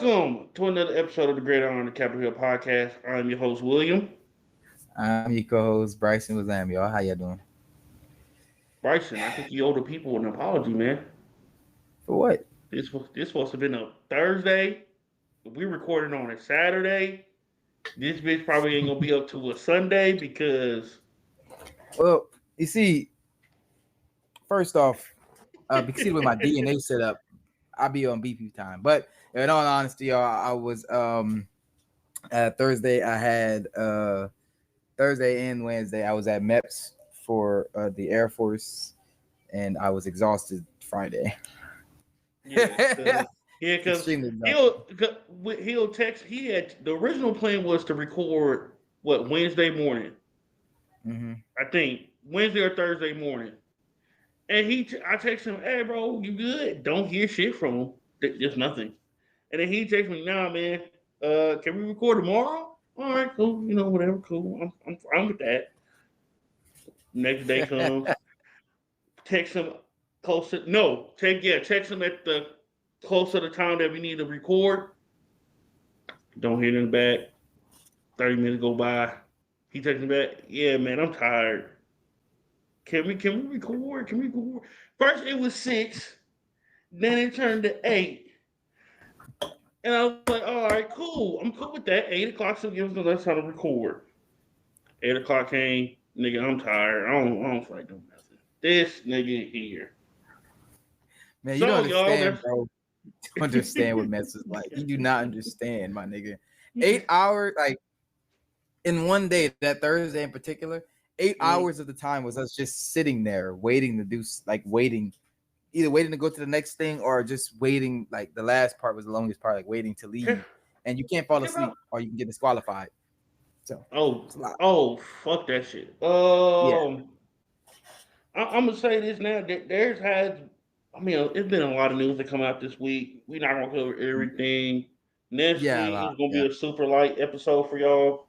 Welcome to another episode of the Gridiron, the Capitol Hill Podcast. I'm your host, William. I'm your co-host Bryson with y'all. How y'all doing? Bryson, I think you owe the people an apology, man. For what? This supposed to have been a Thursday. We recorded on a Saturday. This bitch probably ain't gonna be up to a Sunday because. Well, you see, first off, because with my DNA set up, I'll be on BP time. But in all honesty, y'all, I was Thursday. I had Thursday and Wednesday. I was at MEPS for the Air Force, and I was exhausted Friday. Yeah, because he'll text. He had the original plan was to record Wednesday morning. Mm-hmm. I think Wednesday or Thursday morning. And I text him, "Hey, bro, you good?" Don't hear shit from him. There's nothing. And then he texts me, "Nah, man. Can we record tomorrow?" All right, cool. Whatever, cool. I'm fine with that. Next day comes. Text him closer. No, text him at the close to the time that we need to record. Don't hear nothing back. 30 minutes go by. He texts me back. "Yeah, man, I'm tired. Can we record? Can we record?" First it was 6, then it turned to 8. And I was like, all right, cool. I'm cool with that. 8 o'clock still gives us less time to record. 8 o'clock came, nigga, I'm tired. I don't feel like doing nothing. This nigga here. Man, you don't understand, bro. You understand what mess is like. You do not understand, my nigga. 8 hours, like in one day, that Thursday in particular, 8 hours of the time was us just sitting there waiting to do, either waiting to go to the next thing or just waiting. Like the last part was the longest part, like waiting to leave, and you can't fall asleep or you can get disqualified. So fuck that shit. Yeah. I'm gonna say this now. It's been a lot of news that come out this week. We're not gonna cover everything. Next week is gonna be a super light episode for y'all.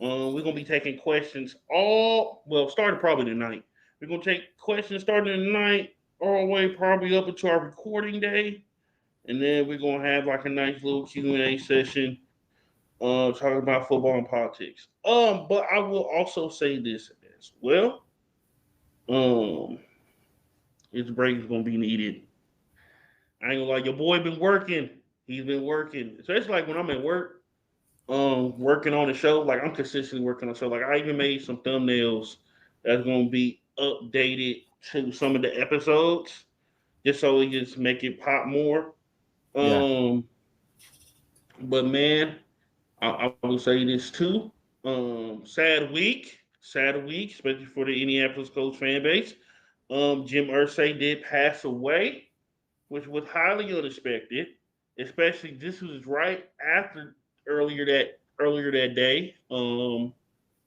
We're gonna be taking questions starting probably tonight. We're gonna take questions starting tonight all the way probably up until our recording day, and then we're gonna have like a nice little Q&A session, talking about football and politics. But I will also say this as well. His break is gonna be needed. I ain't gonna lie, your boy been working. He's been working, especially like when I'm at work. Working on the show, like I'm consistently working on the show. Like I even made some thumbnails that's gonna be updated to some of the episodes, just so we just make it pop more. But man, I will say this too. Sad week, especially for the Indianapolis Colts fan base. Jim Irsay did pass away, which was highly unexpected. Especially this was right after earlier that day. The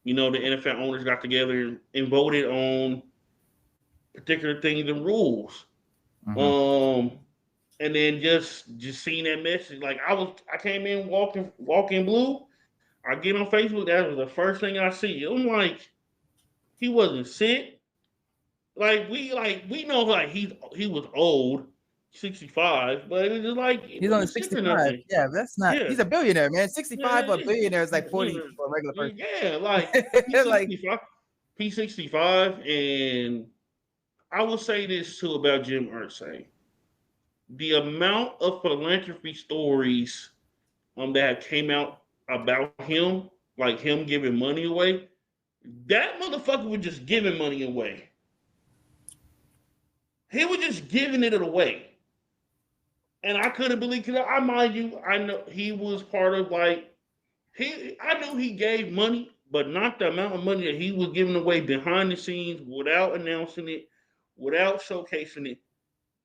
NFL owners got together and voted on particular things and rules. Mm-hmm. And then just seeing that message, like I came in walking blue. I get on Facebook, that was the first thing I see. I'm like, he wasn't sick. We know like he was old, 65, but it was just like he He's only wasn't sick or 65. nothing. Yeah, that's not. Yeah. He's a billionaire, man. 65 for a Yeah, billionaire is like 40 for a regular person. yeah, like he's 65. He's 65, and I will say this too about Jim Irsay. The amount of philanthropy stories that came out about him, like him giving money away, that motherfucker was just giving money away. He was just giving it away. And I couldn't believe, because I know he was part of I knew he gave money, but not the amount of money that he was giving away behind the scenes without announcing it, without showcasing it.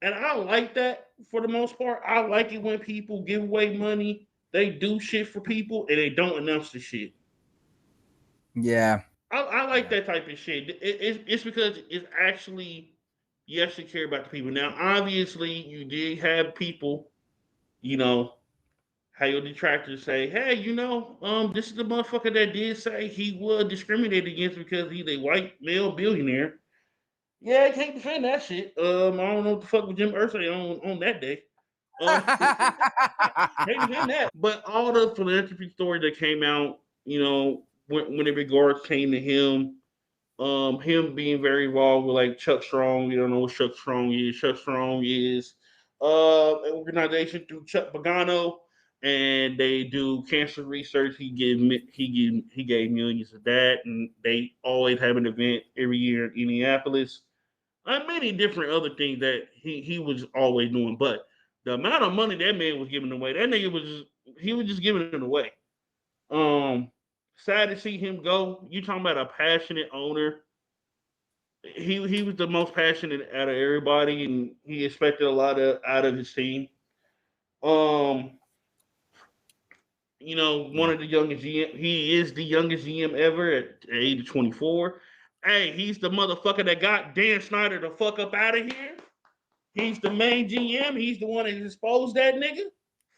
And I like that for the most part. I like it when people give away money, they do shit for people, and they don't announce the shit. Yeah. I like that type of shit. It's because it's actually, you actually care about the people. Now, obviously, you did have people, how your detractors say, "Hey, this is the motherfucker that did say he was discriminated against because he's a white male billionaire." Yeah, I can't defend that shit. I don't know what the fuck with Jim Irsay on that day. Maybe him that. But all the philanthropy stories that came out, when the regards came to him, him being very involved with like Chuck Strong. You don't know what Chuck Strong is. Chuck Strong is an organization through Chuck Pagano, and they do cancer research. He gave millions of that, and they always have an event every year in Indianapolis. And many different other things that he was always doing, but the amount of money that man was giving away, that nigga was just giving it away. Um, Sad to see him go. You talking about a passionate owner? He was the most passionate out of everybody, and he expected a lot out of his team. Um, one Yeah. of the youngest GM. He is the youngest GM ever at the age of 24. Hey, he's the motherfucker that got Dan Snyder the fuck up out of here. He's the main GM. He's the one that exposed that nigga.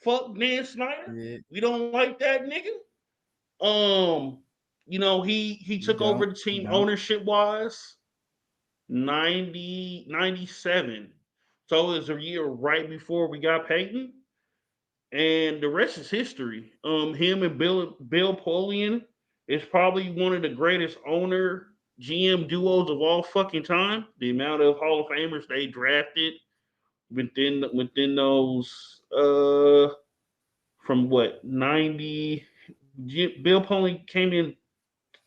Fuck Dan Snyder. Yeah. We don't like that nigga. Um, he You took over don't. the You team don't. ownership wise 97. So it was a year right before we got Peyton. And the rest is history. Him and Bill Polian is probably one of the greatest owner GM duos of all fucking time. The amount of Hall of Famers they drafted within those from what 90. Bill Polian came in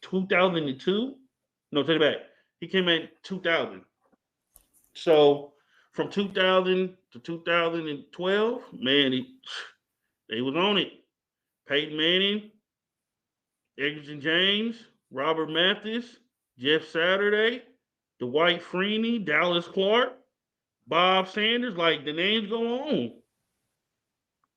2002. No, take it back. He came in 2000. So from 2000 to 2012, man, they was on it. Peyton Manning, Edgerton James, Robert Mathis, Jeff Saturday, Dwight Freeney, Dallas Clark, Bob Sanders. Like the names go on.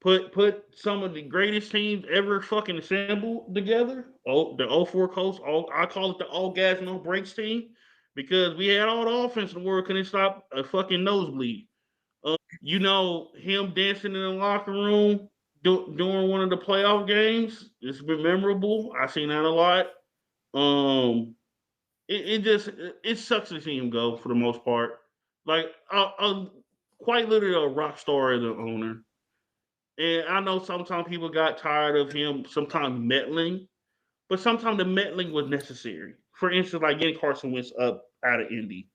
Put some of the greatest teams ever fucking assembled together. Oh, the '04 Colts. I call it the all gas no brakes team because we had all the offense in the world, couldn't stop a fucking nosebleed. Him dancing in the locker room during one of the playoff games. It's been memorable. I've seen that a lot. Um, it sucks to see him go for the most part. Like quite literally a rock star as an owner. And I know sometimes people got tired of him sometimes meddling, but sometimes the meddling was necessary. For instance, like getting Carson Wentz up out of Indy.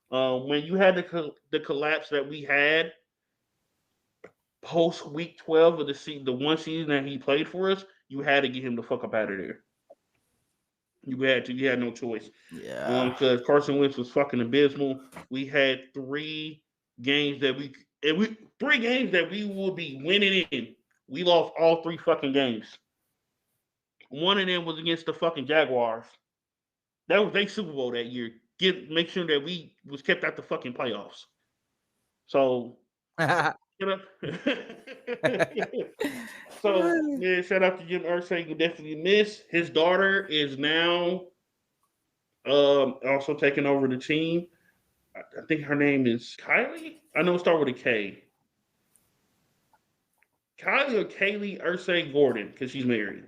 When you had the collapse that we had post week 12 of the one season that he played for us, you had to get him the fuck up out of there. You had no choice. Yeah. Because Carson Wentz was fucking abysmal. We had games that we and we 3 games that we would be winning in. We lost all 3 fucking games. One of them was against the fucking Jaguars. That was their Super Bowl that year. Make sure that we was kept out the fucking playoffs. So you know, so yeah, shout out to Jim Irsay. You definitely miss. His daughter is now also taking over the team. I think her name is Kylie. I know it start with a K. Kylie or Kaylee Ursay Gordon because she's married.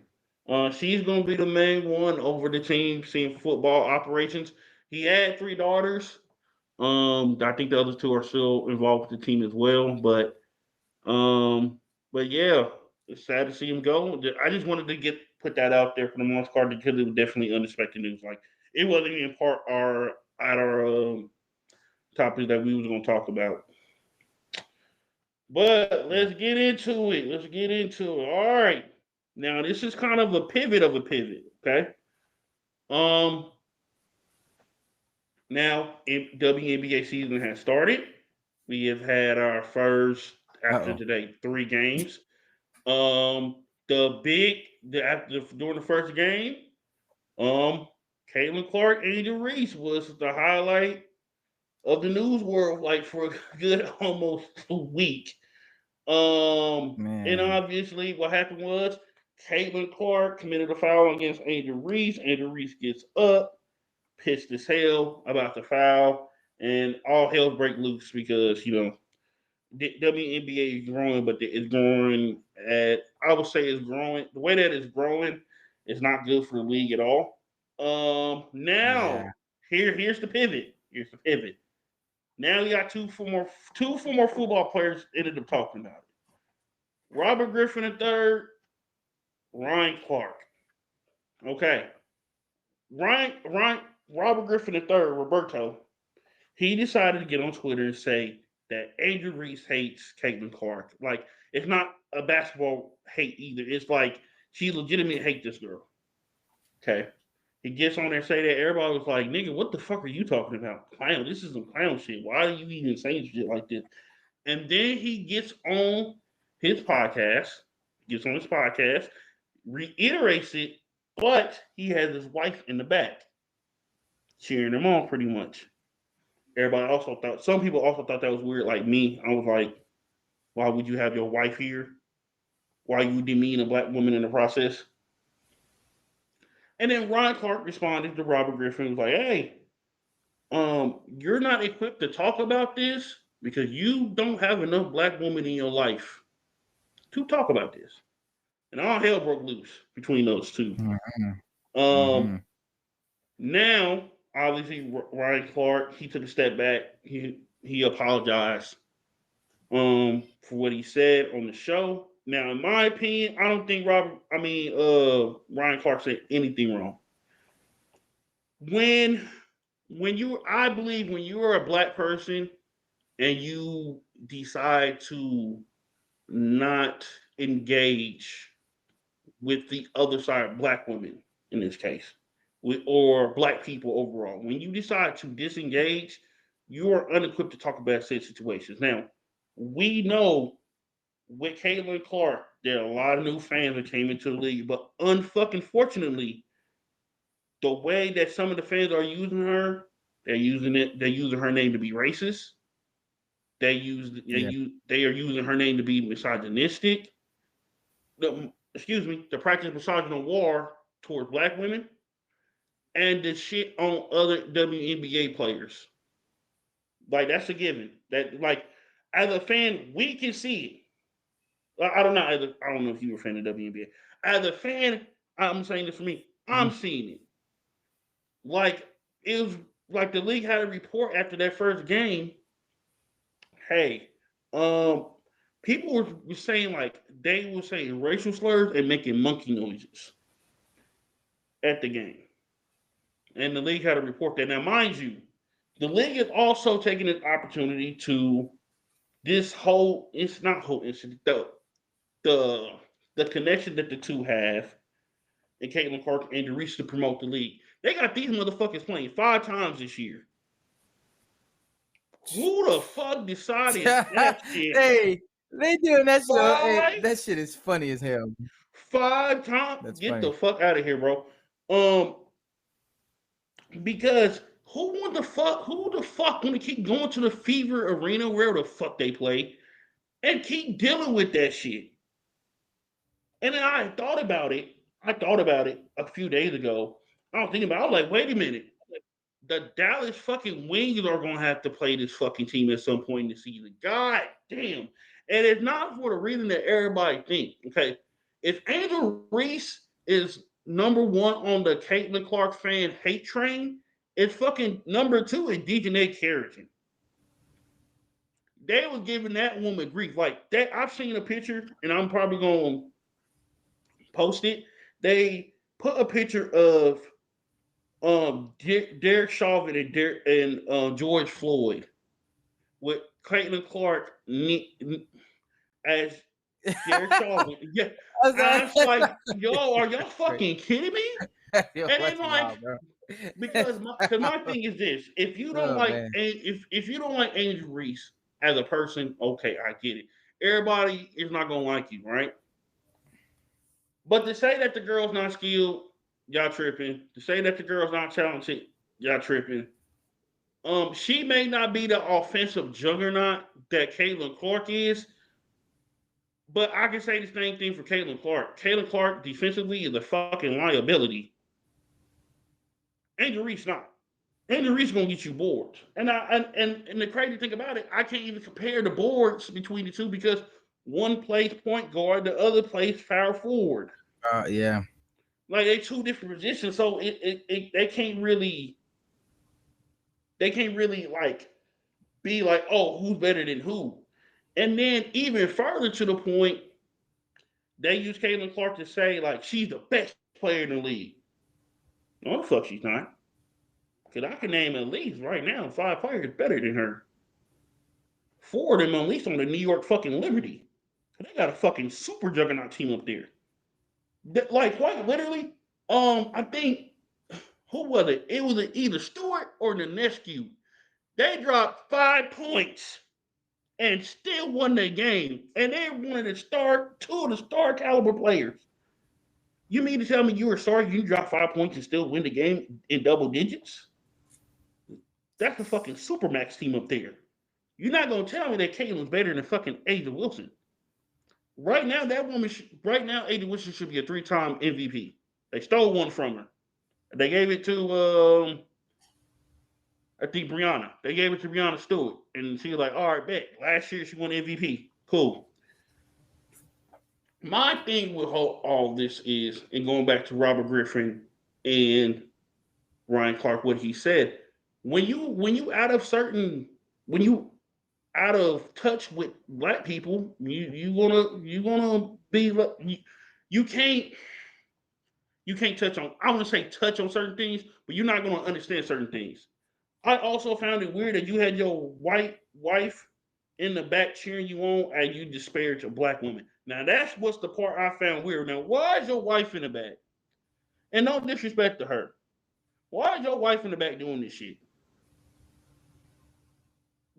She's gonna be the main one over the team, seeing football operations. He had 3 daughters. I think the other 2 are still involved with the team as well. Um, but yeah, it's sad to see him go. I just wanted to put that out there for the most part because it was definitely unexpected news. Like it wasn't even part our topic that we was gonna talk about. But let's get into it. Let's get into it. All right. Now this is kind of a pivot of a pivot. Okay. Um. Now WNBA season has started. We have had our first after Uh-oh. today 3 games. After during the first game, um, Caitlin Clark, Angel Reese was the highlight of the news world, like for a good almost a week. And Man. obviously, what happened was Caitlin Clark committed a foul against Angel Reese. Angel Reese gets up, pissed as hell about the foul, and all hell break loose because the WNBA is growing, but it's growing I would say it's growing. The way that it's growing is not good for the league at all. Yeah. Now here's the pivot. Here's the pivot. Now you got two former football players ended up talking about it. Robert Griffin III, Ryan Clark. Okay. Robert Griffin III, Roberto, he decided to get on Twitter and say that Angel Reese hates Caitlin Clark. Like, it's not a basketball hate either. It's like she legitimately hate this girl. Okay. He gets on there and say that. Everybody was like, nigga, what the fuck are you talking about? Clown. This is some clown shit. Why are you even saying shit like this? And then he gets on his podcast, reiterates it, but he has his wife in the back, cheering him on pretty much. Everybody also thought, some people also thought that was weird, like me. I was like, why would you have your wife here? Why you demean a black woman in the process? And then Ryan Clark responded to Robert Griffin, was like, hey, you're not equipped to talk about this because you don't have enough black women in your life to talk about this. And all hell broke loose between those 2. Mm-hmm. Um, Now, obviously, Ryan Clark, he took a step back. He apologized for what he said on the show. Now, in my opinion, I don't think Ryan Clark said anything wrong. I believe when you are a black person and you decide to not engage with the other side, black women in this case, or black people overall, when you decide to disengage, you are unequipped to talk about said situations. Now, we know with Caitlin Clark, there are a lot of new fans that came into the league, but unfucking fortunately, the way that some of the fans are using her, they're using her name to be racist. They are using her name to be misogynistic. To practice misogyny war towards black women, and the shit on other WNBA players. Like, that's a given. That, like, as a fan, we can see it. I don't know. I don't know if you were a fan of WNBA. As a fan, I'm saying this for me. I'm seeing it. Like, it was like the league had a report after that first game. Hey, um, people were saying, like, they were saying racial slurs and making monkey noises at the game. And the league had to report that. Now, mind you, the league is also taking this opportunity to this whole, it's not whole incident, the the connection that the two have, and Caitlin Clark and Reese to promote the league. They got these motherfuckers playing 5 times this year. Who the fuck decided that shit? Hey, they doing that shit. Hey, Five, that shit is funny as hell. 5 times? That's Get funny. the fuck out of here, bro. Um, because who the fuck want to keep going to the Fever Arena, where the fuck they play, and keep dealing with that shit? And then I thought about it. I thought about it a few days ago. I was thinking about it. I was like, wait a minute. The Dallas fucking Wings are going to have to play this fucking team at some point in the season. God damn. And it's not for the reason that everybody thinks. Okay. If Angel Reese is number 1 on the Caitlin Clark fan hate train, it's fucking number 2 is Dejanay Carrington. They was giving that woman grief. Like that, I've seen a picture, and I'm probably going to post it. They put a picture of Derek Chauvin and George Floyd with Caitlin Clark as Derek Chauvin. Yeah, I was like, yo, are y'all fucking kidding me? Yo, And then like, wild, bro. because my thing is this: if you don't Oh, like, man. if you don't like Angel Reese as a person, okay, I get it. Everybody is not gonna like you, right? But to say that the girl's not skilled, y'all tripping. To say that the girl's not talented, y'all tripping. She may not be the offensive juggernaut that Caitlin Clark is, but I can say the same thing for Caitlin Clark. Caitlin Clark defensively is a fucking liability. Angel Reese not. Angel Reese gonna get you boards. And the crazy thing about it, I can't even compare the boards between the two because one plays point guard, the other plays power forward. Yeah. Like they 2 different positions, so they can't really like be like, oh, who's better than who? And then even further to the point, they use Caitlin Clark to say like she's the best player in the league. No, the fuck she's not. Because I can name at least right now 5 players better than her. 4 of them at least on the New York fucking Liberty. They got a fucking super juggernaut team up there. Like quite literally, I think who was it? It was either Stewart or Nanescu. They dropped 5 points and still won their game. And they wanted to start 2 of the star caliber players. You mean to tell me you were sorry you dropped 5 points and still win the game in double digits? That's the fucking Supermax team up there. You're not gonna tell me that Caitlin's better than fucking A'ja Wilson. Right now, A'ja Wilson should be a 3-time MVP. They stole one from her. They gave it to I think Brianna. They gave it to Brianna Stewart, and she was like, "All right, bet." Last year she won MVP. Cool. My thing with all this is, and going back to Robert Griffin and Ryan Clark, what he said, when you when you out of touch with black people, you gonna be you can't you can't touch on, I want to say touch on certain things, but you're not gonna understand certain things. I also found it weird that you had your white wife in the back cheering you on and you disparage a black woman. Now that's what's the part I found weird. Now, why is your wife in the back? And no disrespect to her. Why is your wife in the back doing this shit?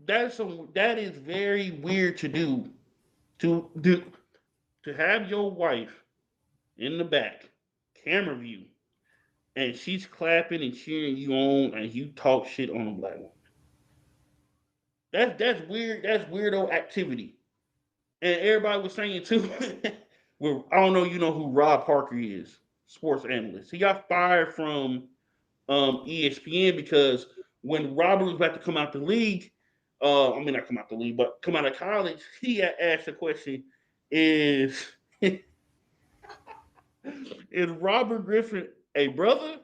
That is very weird to do. To have your wife in the back, camera view, and she's clapping and cheering you on, and you talk shit on a black woman. That's weird. That's weirdo activity. And everybody was saying too. Well, I don't know. You know who Rob Parker is? Sports analyst. He got fired from ESPN because when Robert was about to come out the league, I mean not come out the league, but come out of college, he had asked the question: Is is Robert Griffin a brother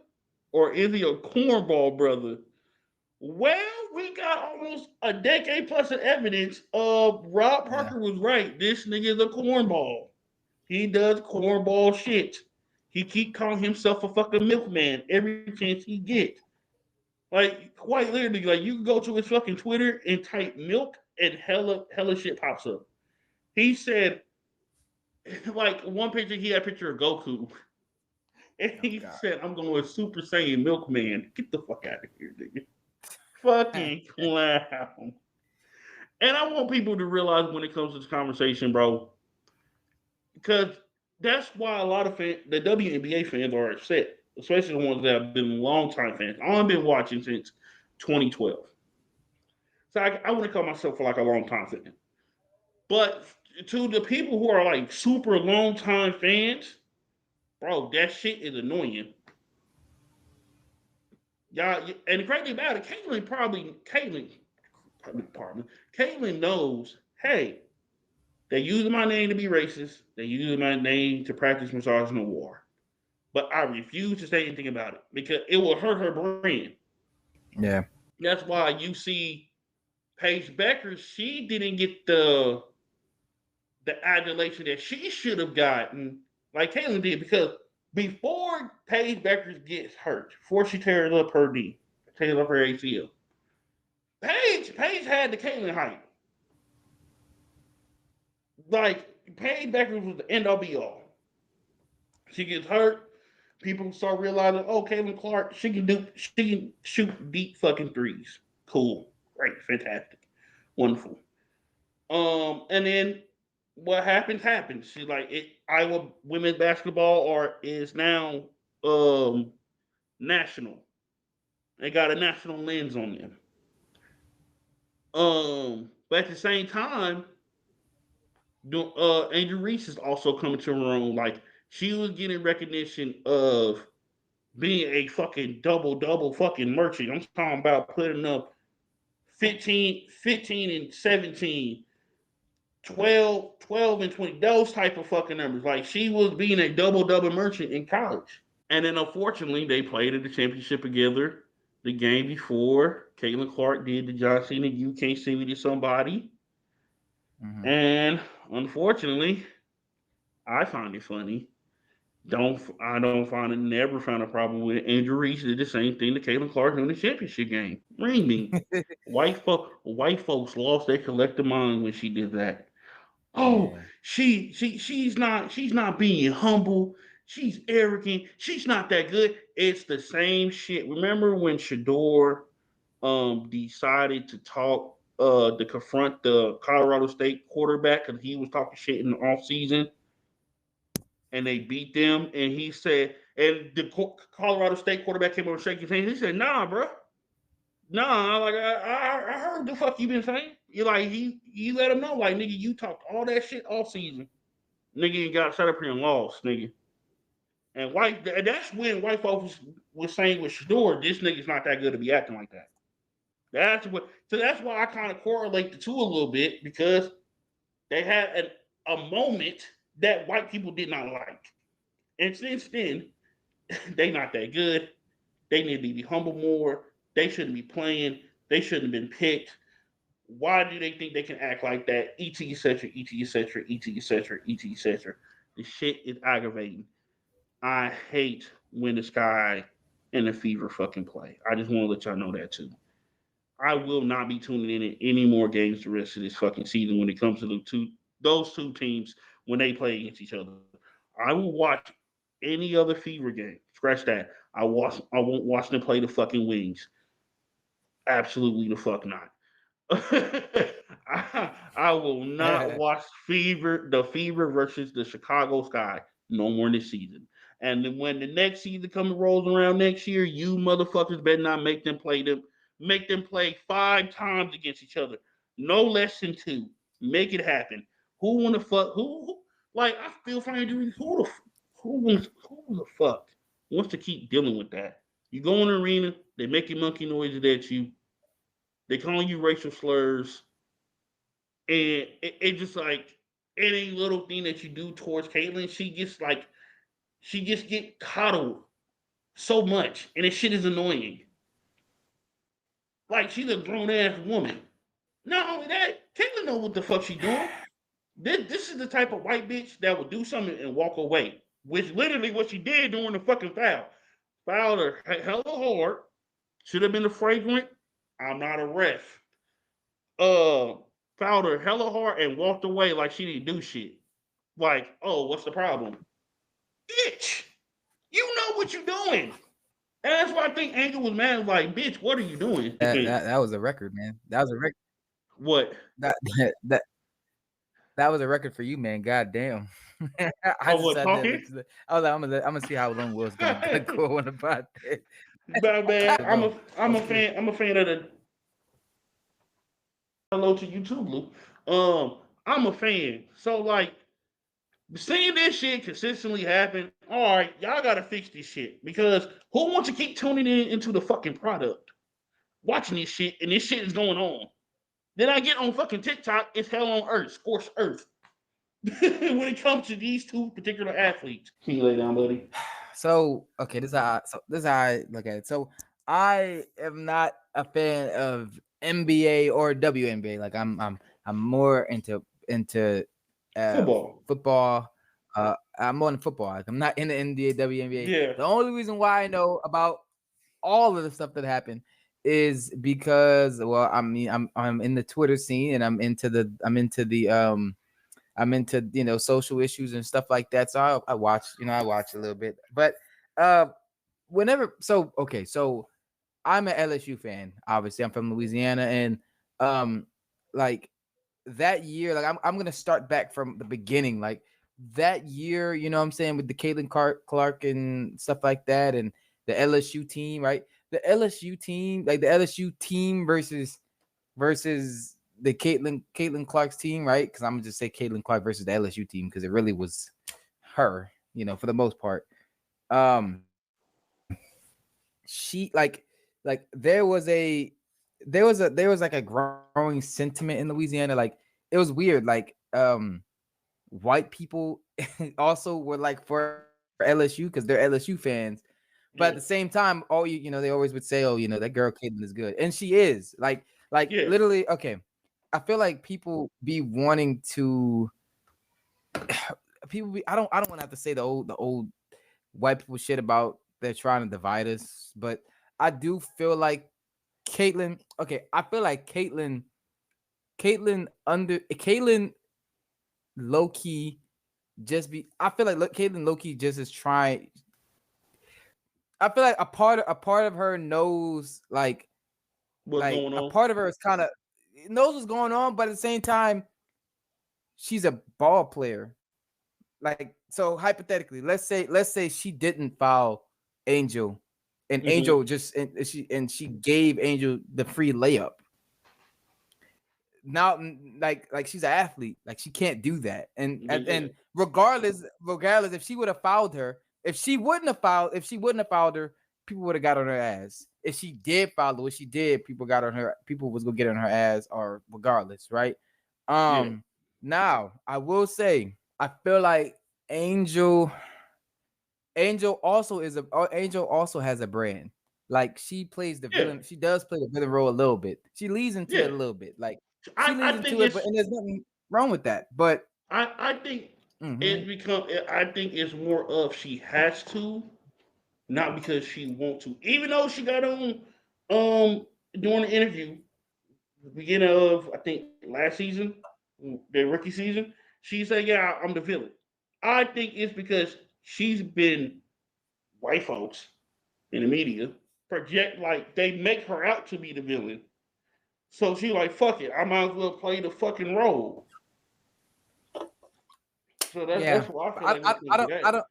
or is he a cornball brother? Well, we got almost a decade plus of evidence of Rob Parker was right. This nigga is a cornball. He does cornball shit. He keep calling himself a fucking milkman every chance he get. Like quite literally, like you can go to his fucking Twitter and type milk and hella shit pops up. He said like one picture he had a picture of Goku. And he said, I'm going with Super Saiyan Milkman. Get the fuck out of here, nigga. Fucking clown. And I want people to realize when it comes to this conversation, bro, because that's why a lot of the WNBA fans are upset, especially the ones that have been long-time fans. I've been watching since 2012. So I want to call myself for like a long-time fan. But to the people who are like super long-time fans, bro, that shit is annoying. Y'all, and the crazy thing about it, Caitlyn knows, hey, they using my name to be racist. They using my name to practice misogyny war. But I refuse to say anything about it because it will hurt her brand. Yeah. That's why you see Paige Becker, she didn't get the adulation that she should have gotten like Caitlyn did because before Paige Becker gets hurt, before she tears up her knee, tears up her ACL, Paige had the Caitlyn hype. Like Paige Becker was the end all be all. She gets hurt. People start realizing, oh, Caitlin Clark, she can shoot deep fucking threes. Cool, great, fantastic, wonderful. And then what happens. She's like, Iowa women's basketball is now national. They got a national lens on them. But at the same time, Angel Reese is also coming to her own. Like she was getting recognition of being a fucking double fucking merchant. I'm talking about putting up 15 and 17, 12 and 20, those type of fucking numbers. Like she was being a double merchant in college. And then unfortunately, they played in the championship together the game before. Caitlin Clark did the John Cena, you can't see me to somebody. Mm-hmm. And unfortunately, I find it funny. I don't find it. Never found a problem with it. Andrew Reese did the same thing to Caitlin Clark in the championship game. Ring me. White folks lost their collective mind when she did that. Oh, Man. she's not being humble. She's arrogant. She's not that good. It's the same shit. Remember when Shador decided to talk to confront the Colorado State quarterback because he was talking shit in the offseason and they beat them and he said and the Colorado State quarterback came over and shook his hand. He said, "Nah, bro. Nah, like I heard the fuck you been saying. You like he let him know like nigga you talked all that shit all season. Nigga you got set up here and lost, nigga." And that's when white folks was saying with Shador, this nigga's not that good to be acting like that. That's why I kind of correlate the two a little bit because they had a moment that white people did not like. And since then, they not that good. They need to be humble more. They shouldn't be playing. They shouldn't have been picked. Why do they think they can act like that? Et etc. Et etc. Et etc. Et etc. The shit is aggravating. I hate when the Sky and the Fever fucking play. I just want to let y'all know that too. I will not be tuning in at any more games the rest of this fucking season when it comes to those two teams when they play against each other. I will watch any other Fever game. Scratch that. I won't watch them play the fucking Wings. Absolutely the fuck not. I will not watch the Fever versus the Chicago Sky no more this season. And then when the next season comes and rolls around next year, you motherfuckers better not make them play 5 times against each other. No less than 2. Make it happen. Who wanna fuck like I feel fine doing who the fuck wants to keep dealing with that? You go in the arena, they making monkey noises at you, they calling you racial slurs, and it just like any little thing that you do towards Caitlyn, she just get coddled so much, and this shit is annoying. Like she's a grown ass woman. Not only that, Caitlyn know what the fuck she doing. This is the type of white bitch that would do something and walk away, which literally what she did during the fucking foul. Fouled her hella hard. Should have been a fragrant. I'm not a ref. Uh, Fouled her hella hard and walked away like she didn't do shit. Like, oh, what's the problem? Bitch, you know what you're doing. And that's why I think Angel was mad. Like, bitch, what are you doing? That was a record, man. That was a record. What? That that was a record for you, man. God damn. I Oh, just what had to talking? mention that. I was like, I'm gonna see how long Will's gonna go on about that. But man, Bro, I'm a okay. fan. I'm a fan of the. Hello to you too, Blue. I'm a fan. So like, seeing this shit consistently happen, all right, y'all gotta fix this shit because who wants to keep tuning in into the fucking product, watching this shit, and this shit is going on. Then I get on fucking TikTok, it's hell on earth, scorched earth. When it comes to these two particular athletes. Can you lay down, buddy? So okay, this is how I look at it. So I am not a fan of NBA or WNBA. Like I'm more into Football. football. I'm more in football. Like, I'm not in the NBA, WNBA. Yeah. The only reason why I know about all of the stuff that happened is because well, I mean I'm in the Twitter scene and I'm into social issues and stuff like that. So I watch I watch a little bit, but uh whenever so I'm an LSU fan. Obviously, I'm from Louisiana, and um like that year, like I'm gonna start back from the beginning. Like that year, you know what I'm saying, with the Caitlin Clark and stuff like that, and the LSU team, right? The LSU team versus the Caitlin Clark's team, right? Because I'm gonna just say Caitlin Clark versus the LSU team because it really was her, for the most part. Um, she like there was like a growing sentiment in Louisiana. Like it was weird. Like white people also were like for LSU because they're LSU fans. But at the Yeah. same time, they always would say, "Oh, that girl Caitlin is good," and she is. Like Yeah. literally. Okay, I feel like people be wanting to I don't want to have to say the old white people shit about they're trying to divide us, but I do feel like Caitlyn. Okay, I feel like Caitlyn low key just be. I feel like Caitlyn low key just is trying. I feel like a part of her knows What's going a on? part of her is kind of knows what's going on, but at the same time, she's a ball player. Like, so hypothetically, let's say she didn't foul Angel, and Angel just and she gave Angel the free layup. Now, like she's an athlete, like she can't do that. And regardless, if she would have fouled her, if she wouldn't have fouled her, people would have got on her ass. If she did foul her, what she did, people was gonna get on her ass, or regardless, right? Now I will say, I feel like Angel also has a brand. Like, she plays the villain. She does play the villain role a little bit. She leads into it a little bit. Like, she leads into it, but and there's nothing wrong with that. But I think I think it's more of she has to, not because she want to. Even though she got on during the interview, beginning of I think last season, the rookie season, she said, "Yeah, I'm the villain." I think it's because she's been white folks in the media project like they make her out to be the villain. So she like, fuck it, I might as well play the fucking role. So that's why I feel like it's gonna be that.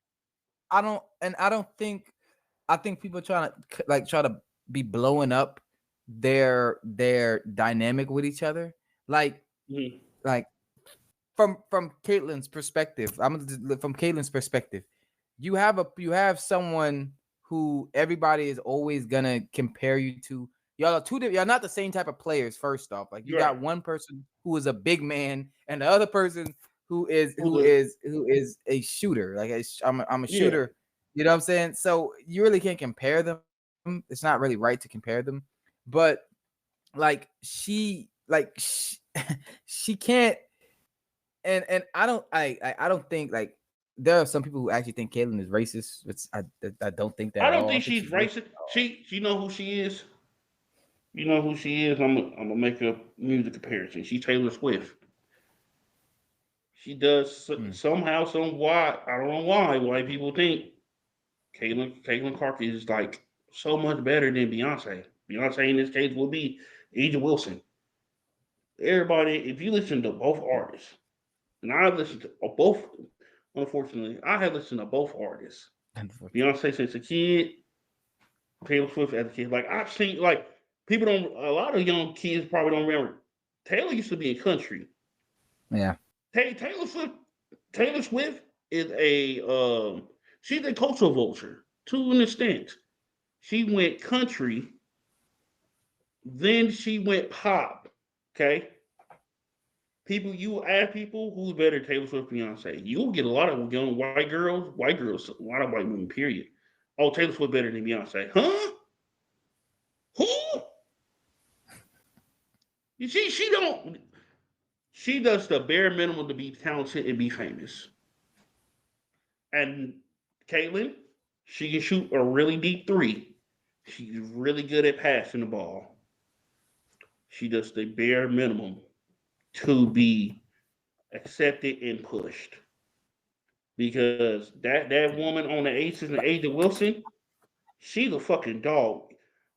I don't think I think people try to be blowing up their dynamic with each other. Like Mm-hmm. like from Caitlin's perspective, from Caitlin's perspective, you have someone who everybody is always gonna compare you to. Y'all not the same type of players. First off, like, you got one person who is a big man, and the other person who is a shooter. Like, I'm a shooter. You know what I'm saying? So you really can't compare them. It's not really right to compare them. But like, she can't. And I don't think, like, there are some people who actually think Caitlyn is racist. I don't think that I at don't all. I think think she's she's racist. racist. She know who she is. You know who she is. I'm gonna make a music comparison. She's Taylor Swift. She does somehow, some why, I don't know why white people think Caitlin Clark is like so much better than Beyonce. Beyonce in this case will be Aja Wilson. Everybody, if you listen to both artists, and I listened to both, unfortunately, I have listened to both artists. Beyonce since a kid, Taylor Swift as a kid. Like, I've seen, like, people don't, a lot of young kids probably don't remember. Taylor used to be in country. Yeah. Hey, Taylor Swift is she's a cultural vulture to an extent. She went country, then she went pop. Okay, you ask people who's better, Taylor Swift, Beyonce. You'll get a lot of young white girls, a lot of white women. Period. Oh, Taylor Swift better than Beyonce, huh? Who? You see, she don't. She does the bare minimum to be talented and be famous. And Caitlin, she can shoot a really deep three. She's really good at passing the ball. She does the bare minimum to be accepted and pushed. Because that woman on the Aces and Aja Wilson, she's a fucking dog.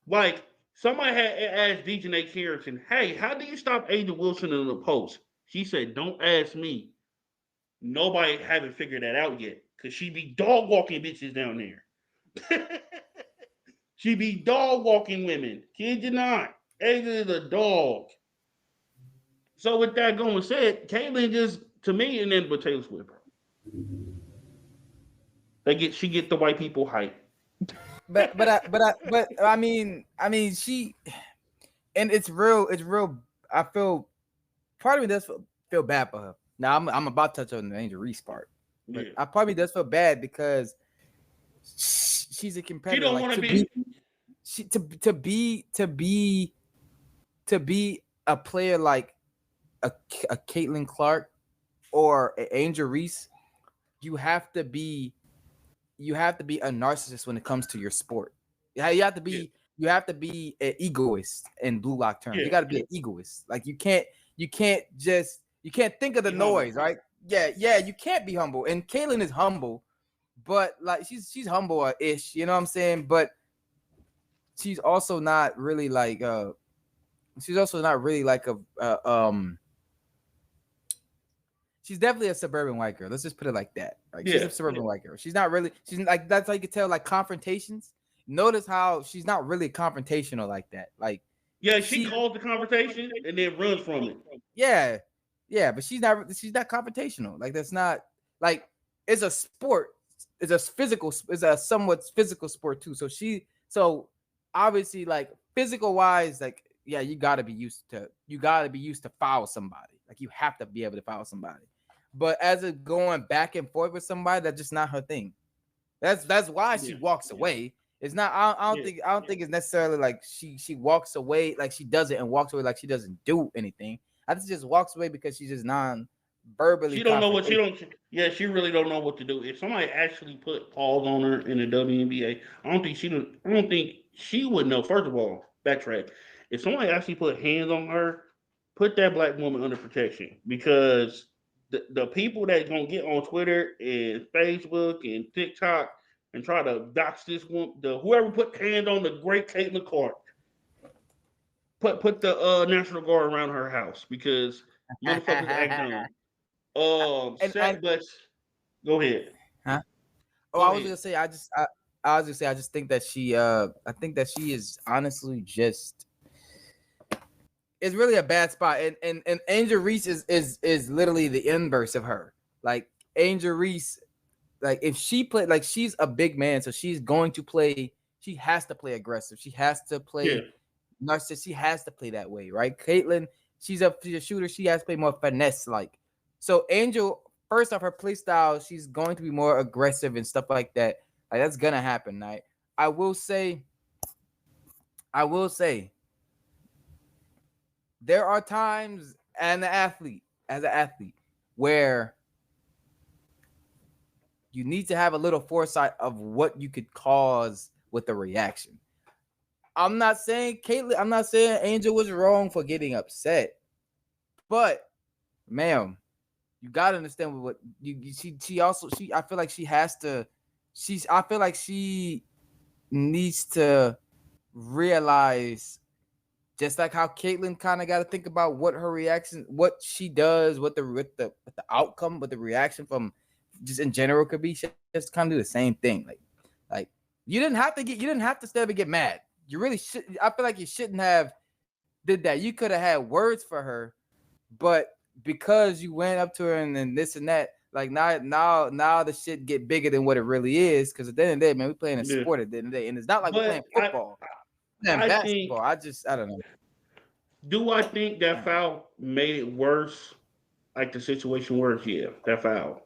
Like, somebody had asked DJ Carrington, hey, how do you stop Aja Wilson in the post? She said, don't ask me. Nobody haven't figured that out yet. Cause she be dog walking bitches down there. She be dog walking women. Kid you not. Aja is a dog. So with that going said, Caitlyn just, to me, and then with Taylor Swift, she get the white people hype. But I mean she, and it's real. I feel, part of me does feel bad for her. Now I'm about to touch on the Angel Reese part, but I probably does feel bad because she's a competitor. She don't want to be. To be a player like a Caitlin Clark or a Angel Reese, you have to be a narcissist when it comes to your sport. Yeah, you have to be an egoist in Blue Lock terms. You got to be an egoist. Like you can't think of the noise, right? Yeah, you can't be humble. And Caitlyn is humble, but like she's humble-ish, you know what I'm saying? But she's also not really like she's definitely a suburban white girl. Let's just put it like that. Like she's a suburban white girl. She's like, that's how you can tell, like, confrontations. Notice how she's not really confrontational like that. Like, she calls the conversation and then runs from it. Yeah, but she's not confrontational. Like, that's not, like, it's a sport. It's a somewhat physical sport too. So obviously, like, physical wise, like, yeah, you gotta be used to foul somebody. Like, you have to be able to foul somebody. But as of going back and forth with somebody, that's just not her thing. That's why she walks away. It's not. I don't think it's necessarily like she walks away, like she does it and walks away like she doesn't do anything. I think she just walks away because she's just non-verbally. She don't know what she don't. Yeah, she really don't know what to do. If somebody actually put pause on her in the WNBA, I don't think she would know. First of all, backtrack. If somebody actually put hands on her, put that black woman under protection, because the people that gonna get on Twitter and Facebook and TikTok and try to dox this one, whoever put hand on the great Caitlin Clark, put the National Guard around her house, because motherfuckers act dumb. But go ahead. Huh? Oh, I was gonna say, I just think that she is honestly just. It's really a bad spot, and Angel Reese is literally the inverse of her. Like, Angel Reese, like, if she played, like, she's a big man, so she's going to play. She has to play aggressive. She has to play narcissist. She has to play that way, right? Caitlyn, she's a shooter. She has to play more finesse, like. So Angel, first off, her play style, she's going to be more aggressive and stuff like that. Like, that's gonna happen, right? I will say. There are times as an athlete, where you need to have a little foresight of what you could cause with the reaction. I'm not saying Angel was wrong for getting upset, but, ma'am, you gotta understand what I feel like she needs to realize, just like how Caitlyn kind of got to think about what her reaction, what she does, what the outcome, what the reaction from just in general could be. She just kind of do the same thing. Like you didn't have to stand up and get mad. You really should. I feel like you shouldn't have did that. You could have had words for her, but because you went up to her and then this and that, like, now the shit get bigger than what it really is. Because at the end of the day, man, we playing a sport at the end of the day, and it's not like we're playing football. Basketball. I don't know. Do I think that foul made it worse? Like, the situation worse? Yeah, that foul.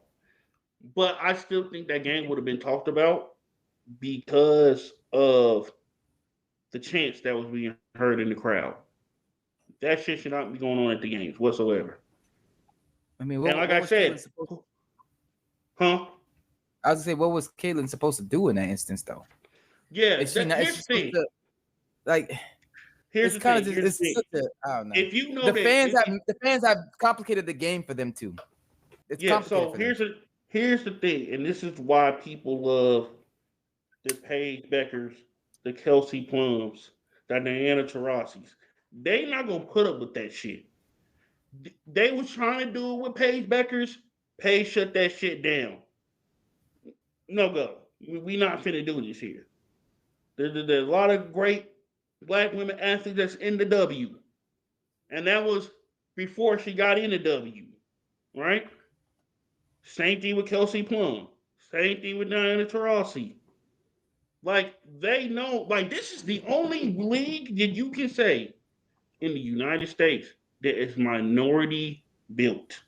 But I still think that game would have been talked about because of the chants that was being heard in the crowd. That shit should not be going on at the games whatsoever. I mean, and like I said, huh? I was gonna say, what was Caitlyn supposed to do in that instance, though? Yeah, here's the thing. Like, here's the thing. I don't know. If you know the fans have complicated the game for them too. It's complicated. So here's the thing, and this is why people love the Paige Beckers, the Kelsey Plums, the Diana Taurasi's. They not gonna put up with that shit. They was trying to do it with Paige Beckers. Paige shut that shit down. No go. We not finna do this here. There's a lot of great black women athletes that's in the W. And that was before she got in the W. Right? Same thing with Kelsey Plum. Same thing with Diana Taurasi. Like, they know, like, this is the only league that you can say in the United States that is minority built.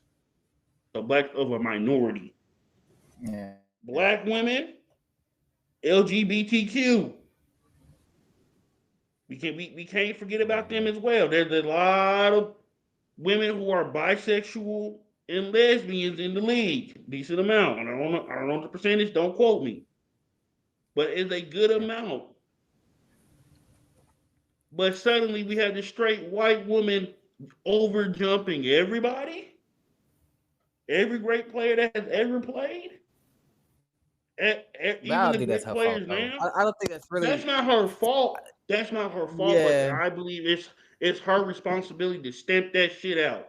Of a minority. Yeah. Black women, LGBTQ. We can't forget about them as well. There's a lot of women who are bisexual, and lesbians in the league. Decent amount. I don't know the percentage. Don't quote me. But it's a good amount. But suddenly we have this straight white woman over jumping everybody, every great player that has ever played, But I even don't the think that's great her fault, players though. now. I don't think that's That's really. not her fault. That's not her fault. But Yeah, I believe it's her responsibility to stamp that shit out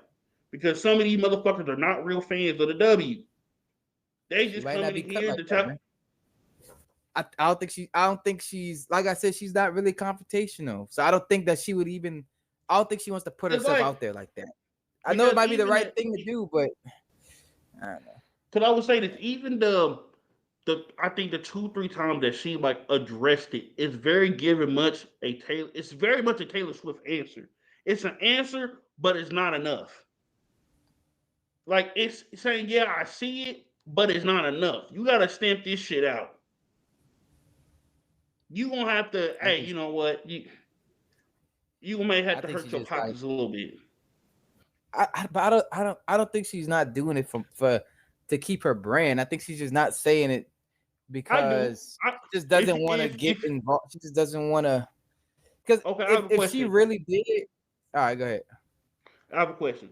because some of these motherfuckers are not real fans of the W. They she just might come not in be cut here like to that, talk. man. I don't think she. I don't think she's like I said. She's not really confrontational, so I don't think that she would even. I don't think she wants to put It's herself like out there like that. I know it because might be the even right that, thing to do, but I don't know. because I would say that even the I think the 2 3 times that she like addressed it, it's very given much a Taylor. It's very much a Taylor Swift answer. It's an answer, but it's not enough. Like it's saying, yeah, I see it, but it's not enough. You gotta stamp this shit out. You gonna have to. I Hey, think. you know what? You may have I to think she hurt your just like. pockets a little bit. But I don't think she's not doing it for to keep her brand. I think she's just not saying it I do. because I she just if doesn't want to get if involved. She just doesn't want to. Because okay, I have a if she question. really did, all right, go ahead. I have a question.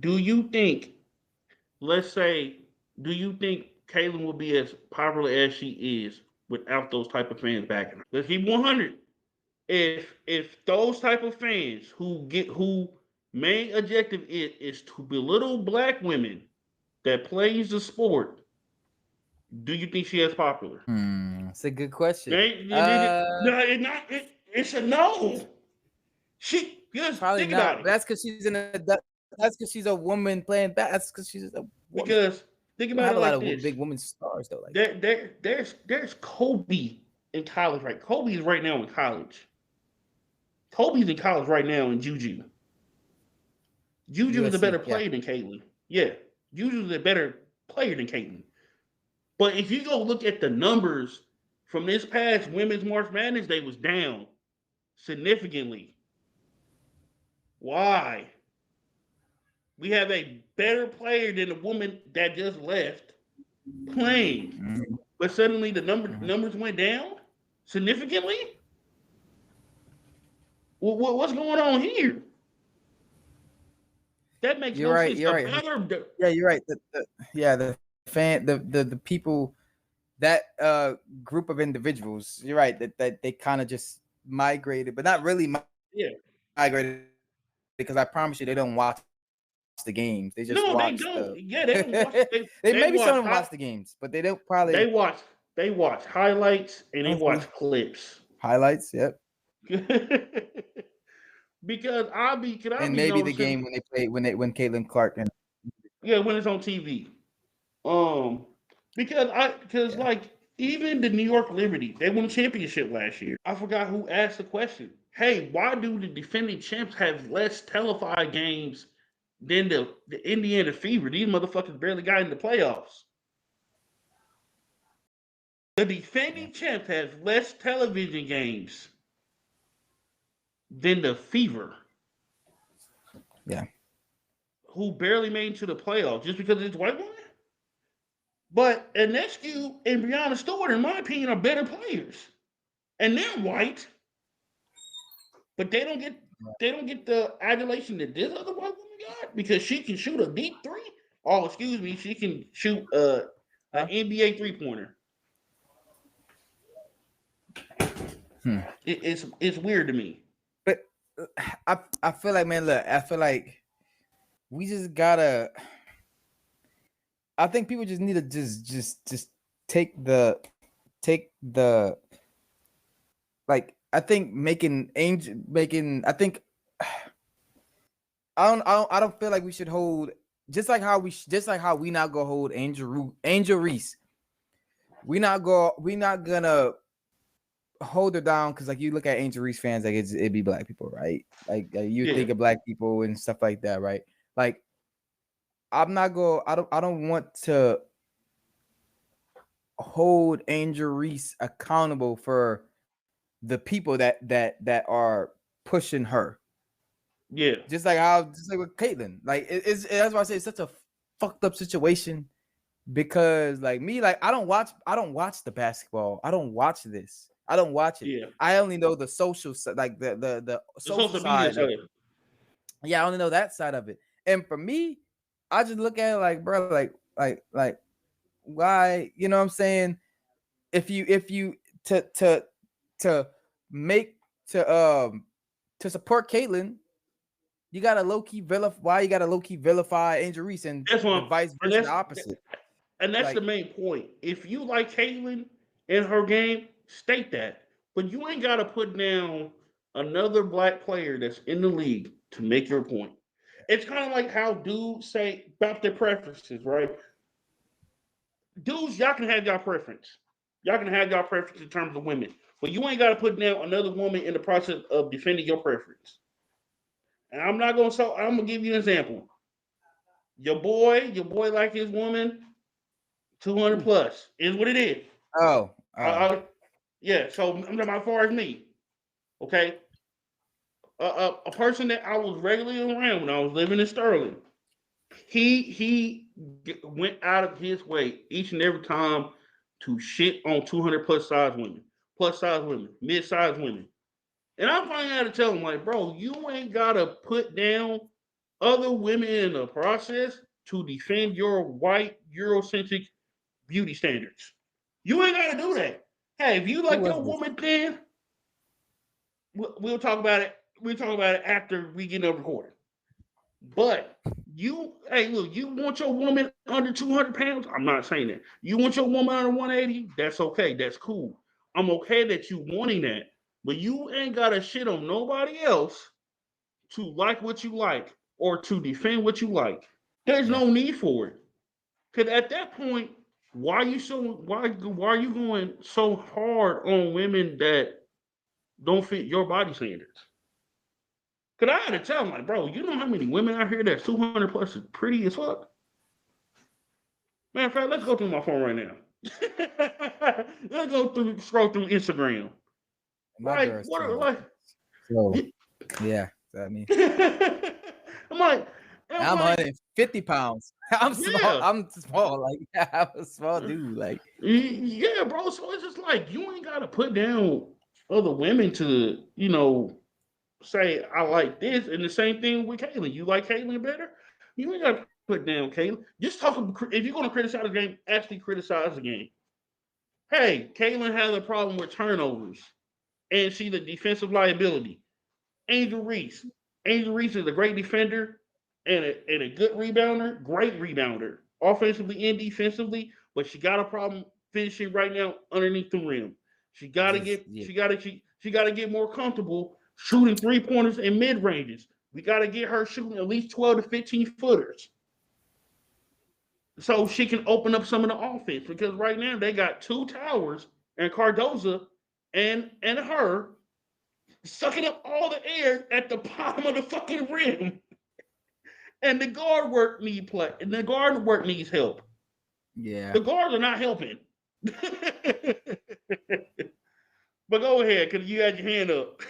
Do you think let's say, do you think Kaylin will be as popular as she is without those type of fans backing her? Let's keep 100. If those type of fans who main objective is to belittle black women that plays the sport, do you think she is popular? It's a good question. No, it's a no. She just Probably think about not. it But that's because she's in a. That's because she's a woman playing. That's because she's a woman. because think We don't about have it a lot like of this. big women stars though, like that. There's Kobe in college, right? Kobe is right now in college. Kobe's in college right now in Juju. Juju is a better USC, yeah. player than Caitlin. Yeah, Juju is a better player than Caitlin. But if you go look at the numbers from this past women's March Madness, they was down significantly. Why? We have a better player than the woman that just left playing, Mm-hmm. but suddenly the Mm-hmm. numbers went down significantly. What's going on here? That makes You're no right. sense. You're A right. better. Yeah, you're right. Yeah, the fan, the people, that group of individuals. You're right that they kind of just migrated, but not really Yeah. migrated because I promise you they don't watch the games. They just No, they watch don't. the. Yeah, they don't watch. They They maybe some watch of them hot. watch the games, but they don't They probably watch. They watch highlights and they watch hopefully clips. highlights. Yep, Because could I and be maybe the noticing? game when they play when Caitlin Clark and Yeah, when it's on TV. Um, because yeah. like even the New York Liberty, they won a championship last year. I forgot who asked the question. Hey, why do the defending champs have less televised games than the Indiana Fever? These motherfuckers barely got in the playoffs. The Yeah. defending champs has less television games than the Fever, Yeah. who barely made it to the playoffs just because it's white women. But Enescu and Brianna Stewart, in my opinion, are better players, and they're white, but they don't get the adulation that this other white woman got because she can shoot a deep three. Oh, excuse me, she can shoot an Huh? NBA 3 pointer. Hmm. It's weird to me. But I feel like, man, look, I feel like we just gotta. I think people just need to just take the like. I think making. I think I don't feel like we should hold just like how we not gonna hold Angel Reese. We not gonna hold her down because like you look at Angel Reese fans, like it'd be black people, right? Like you Yeah, think of black people and stuff like that, right? Like I don't want to hold Angel Reese accountable for the people that are pushing her. yeah, Just like with Caitlyn. Like that's why I say it's such a fucked up situation because like me, like I don't watch the basketball. I don't watch this. I don't watch it. Yeah. I only know the social side, like the social media side. Yeah, I only know that side of it. And for me, I just look at it like, bro, like why, you know what I'm saying? If you to make to support Caitlyn, you gotta low key vilify Angel Reese and the vice versa, the opposite. And that's like, the main point. If you like Caitlyn in her game, state that. But you ain't gotta put down another black player that's in the league to make your point. It's kind of like how dudes say about their preferences, right? Dudes, y'all can have y'all preference. Y'all can have y'all preference in terms of women. But you ain't gotta put down another woman in the process of defending your preference. And I'm gonna give you an example. Your boy like his woman, 200 plus is what it is. Yeah. So I'm talking about as far as me. Okay. A person that I was regularly around when I was living in Sterling, he went out of his way each and every time to shit on 200 plus size women, mid size women. And I'm finally had to tell him, like, bro, you ain't gotta put down other women in the process to defend your white Eurocentric beauty standards. You ain't gotta do that. Hey, if you like your woman thin, we'll talk about it. We'll talk about it after we get up recording. But hey, look, you want your woman under 200 pounds? I'm not saying that. You want your woman under 180? That's okay. That's cool. I'm okay that you wanting that. But you ain't got to shit on nobody else to like what you like or to defend what you like. There's no need for it. Because at that point, why are you going so hard on women that don't fit your body standards? Because I had to tell him, like, bro, you know how many women out here that's 200 plus is pretty as fuck? Man, Fred, let's go through my phone right now. Let's scroll through Instagram. My girl's what are like? So, yeah, I mean, I'm like, I'm 150 pounds. I'm small. Yeah. I'm small. Like, I'm a small dude. Like, yeah, bro. So it's just like you ain't gotta put down other women to, say I like this. And the same thing with Caitlyn. You like Caitlyn better? You ain't gotta put down Caitlyn. Just talk. If you're gonna criticize the game, actually criticize the game. Hey, Caitlyn has a problem with turnovers, and she's a defensive liability. Angel Reese. Angel Reese is a great defender and a good rebounder, great rebounder, offensively and defensively. But she got a problem finishing right now underneath the rim. She gotta get more comfortable shooting 3-pointers and mid ranges. We gotta get her shooting at least 12 to 15 footers, so she can open up some of the offense. Because right now they got two towers and Cardoza and her sucking up all the air at the bottom of the fucking rim. And the guard work needs help. Yeah. The guards are not helping. But go ahead, because you had your hand up.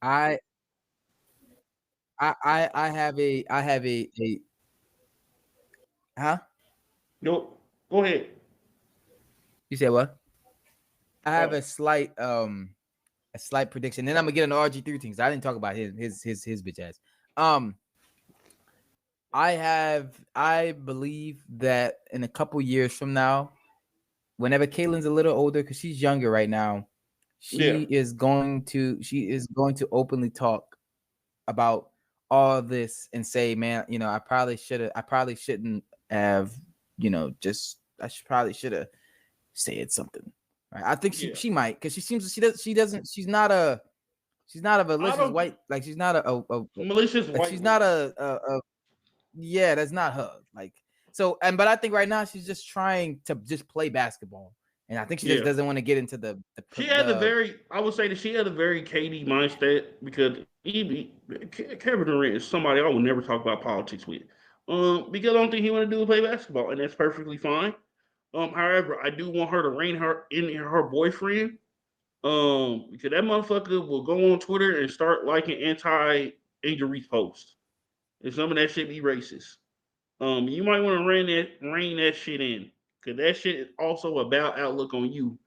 I have a huh? Nope. Go ahead. You said what? I have a slight prediction. Then I'm gonna get an RG3 things. I didn't talk about his bitch ass. I believe that in a couple years from now, whenever Caitlyn's a little older, because she's younger right now, she is going to openly talk about all this and say, man, I probably shouldn't have, probably should have said something. Right? I think she might, because she's not a malicious white, like she's not a malicious white. She's not a yeah, that's not her. Like, so, but I think right now she's just trying to just play basketball. And I think she just doesn't want to get into the I would say that she had a very KD mindset, because Kevin Durant is somebody I would never talk about politics with. Because I don't think he want to do is play basketball, and that's perfectly fine. However, I do want her to rein her in her boyfriend. Because that motherfucker will go on Twitter and start liking anti-Angel Reese posts. and some of that shit be racist. You might want to rein that shit in, cause that shit is also about outlook on you.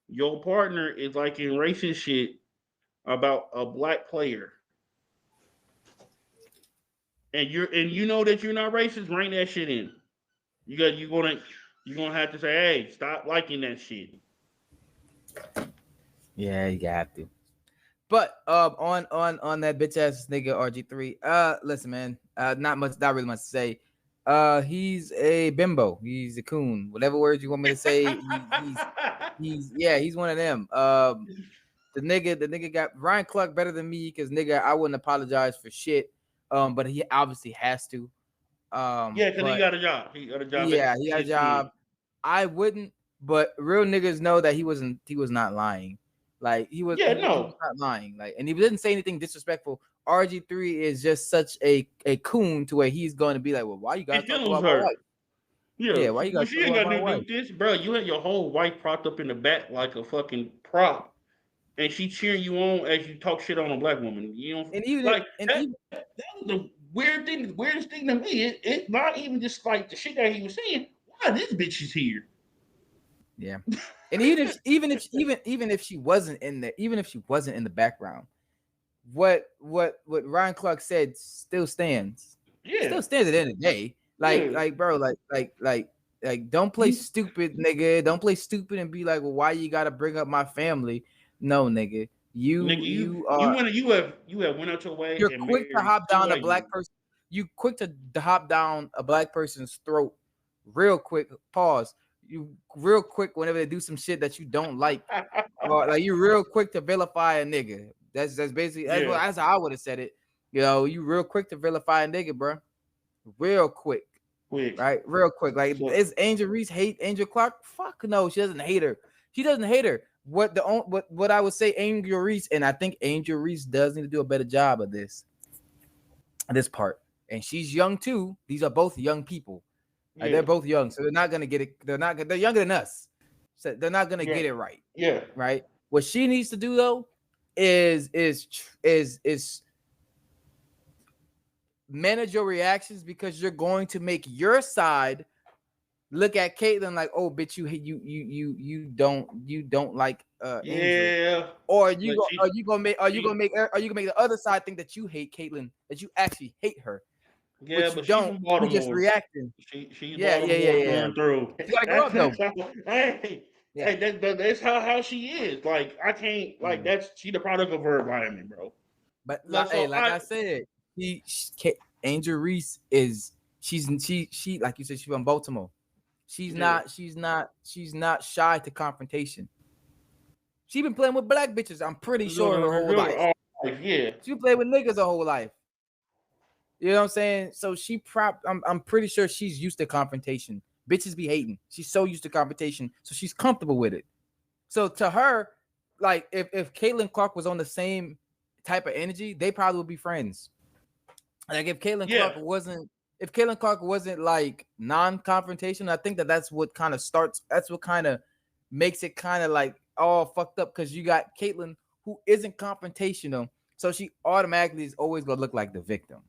Your partner is like in racist shit about a black player, and you know that you're not racist. Rein that shit in. You're gonna have to say, hey, stop liking that shit. Yeah, you have to. But on that bitch ass nigga RG3. Listen, man. Not really much to say. He's a bimbo. He's a coon. Whatever words you want me to say. He's one of them. The nigga got Ryan Clark better than me because nigga, I wouldn't apologize for shit. But he obviously has to. Yeah, because he But got a job. He got a job at yeah, he got a ESPN. job. I wouldn't, but real niggas know that he was not lying. Like Yeah, he was no. not lying. Like, and he didn't say anything disrespectful. RG3 is just such a coon to where he's going to be like, well, why you His gotta talk feelings about my hurt. wife? Yeah, Yeah, why you well, gotta she talk ain't about got my nothing to do wife? with this, bro. You had your whole wife propped up in the back like a fucking prop, and she cheering you on as you talk shit on a black woman. You know, And even like that was the weird thing. The weirdest thing to me. It's not even just like the shit that he was saying. Why this bitch is here? yeah, and even if she wasn't in there, even if she wasn't in the background, what Ryan Clark said still stands. Yeah, Still stands at the end of the day. yeah. Like bro, don't play You, stupid, nigga. Don't play stupid and be like, well, why you gotta bring up my family? No, nigga. nigga, You are you have went out your way you're and quick to married hop two down a white black women. person. You quick to hop down a black person's throat real quick. Pause. You real quick whenever they do some shit that you don't like. Or like you real quick to vilify a nigga. That's basically Yeah, that's how I would have said it. You know, you real quick to vilify a nigga, bro. Real quick, quick. right? Real quick. Like, So is Angel Reese hate Angel Clark? Fuck no, she doesn't hate her. She doesn't hate her. What I would say, Angel Reese, and I think Angel Reese does need to do a better job of this part. And she's young too. These are both young people. Like, they're yeah, both young, so they're not gonna get it. They're younger than us, so they're not gonna yeah, get it right. yeah. Right. What she needs to do though is manage your reactions, because you're going to make your side look at Caitlyn like, oh, bitch, you don't like Angel, Yeah, or but you are you gonna make she the other side think that you hate Caitlyn, that you actually hate her, yeah, which you but she's don't. from You just Baltimore. reacting. She's Yeah, yeah, yeah, Baltimore yeah, through yeah. and through. You gotta grow up That's though. how, hey, Yeah. that's how she is. Like I can't like Mm. that's she the product of her environment, bro. But Like hey, so like I I said, Angel Reese is she like you said, she's from Baltimore. yeah She's not shy to confrontation. She been playing with black bitches, I'm pretty sure, her whole life. all life, yeah She been playing with niggas her whole life. You know what I'm saying? So I'm pretty sure she's used to confrontation. Bitches be hating. She's so used to confrontation, so she's comfortable with it. So to her, like if Caitlyn Clark was on the same type of energy, they probably would be friends. Like yeah if Caitlyn Clark wasn't like non-confrontation, I think that's what kind of starts. That's what kind of makes it kind of like all fucked up, because you got Caitlyn who isn't confrontational, so she automatically is always gonna look like the victim.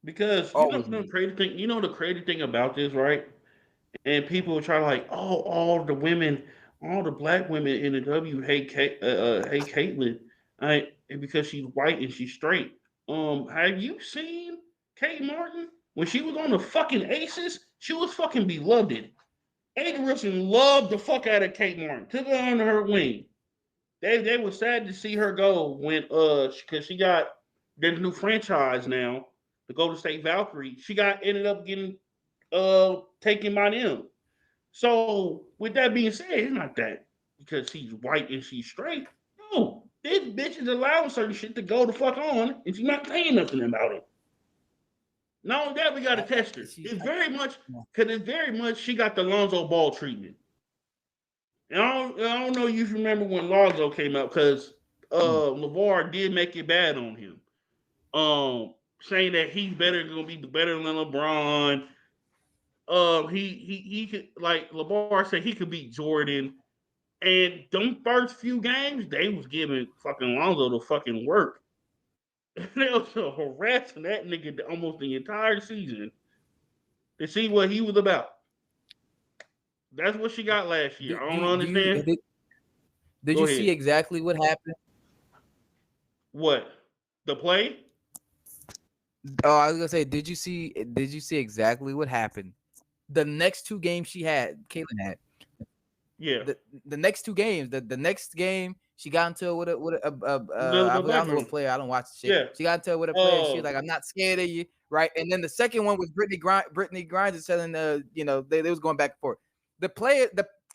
because Always. the crazy thing about this, right? And people try like, oh, all the black women in the W hate Caitlyn, and because she's white and she's straight. Have you seen Kate Martin when she was on the fucking Aces? She was fucking beloved. Aiden Wilson loved the fuck out of Kate Martin, took her under her wing. They were sad to see her go when because she got there's a new franchise now, the Golden State Valkyrie. She got ended up getting taken by them. So with that being said, it's not that because she's white and she's straight. No, this bitch is allowing certain shit to go the fuck on, and she's not saying nothing about it. Not only that, we got to test her. It's very much she got the Lonzo Ball treatment. And I don't know if you remember when Lonzo came out because LeVar did make it bad on him, saying that he's gonna be better than LeBron. He could like LeVar said he could beat Jordan. And them first few games, they was giving fucking Lonzo the fucking work. They was harassing that nigga almost the entire season to see what he was about. That's what she got last year. Do, I don't do, do you understand. did Go you see ahead. exactly what happened? What? The play? Oh, I was gonna say, did you see exactly what happened? The next two games Caitlyn had. Yeah. the the next two games, the next game she got into it The I black don't know what girl. player, I don't watch the shit. Yeah. She got into it with a player. She was Uh like, "I'm not scared of you," right? And then the second one was Brittany Grimes is telling they was going back and forth. The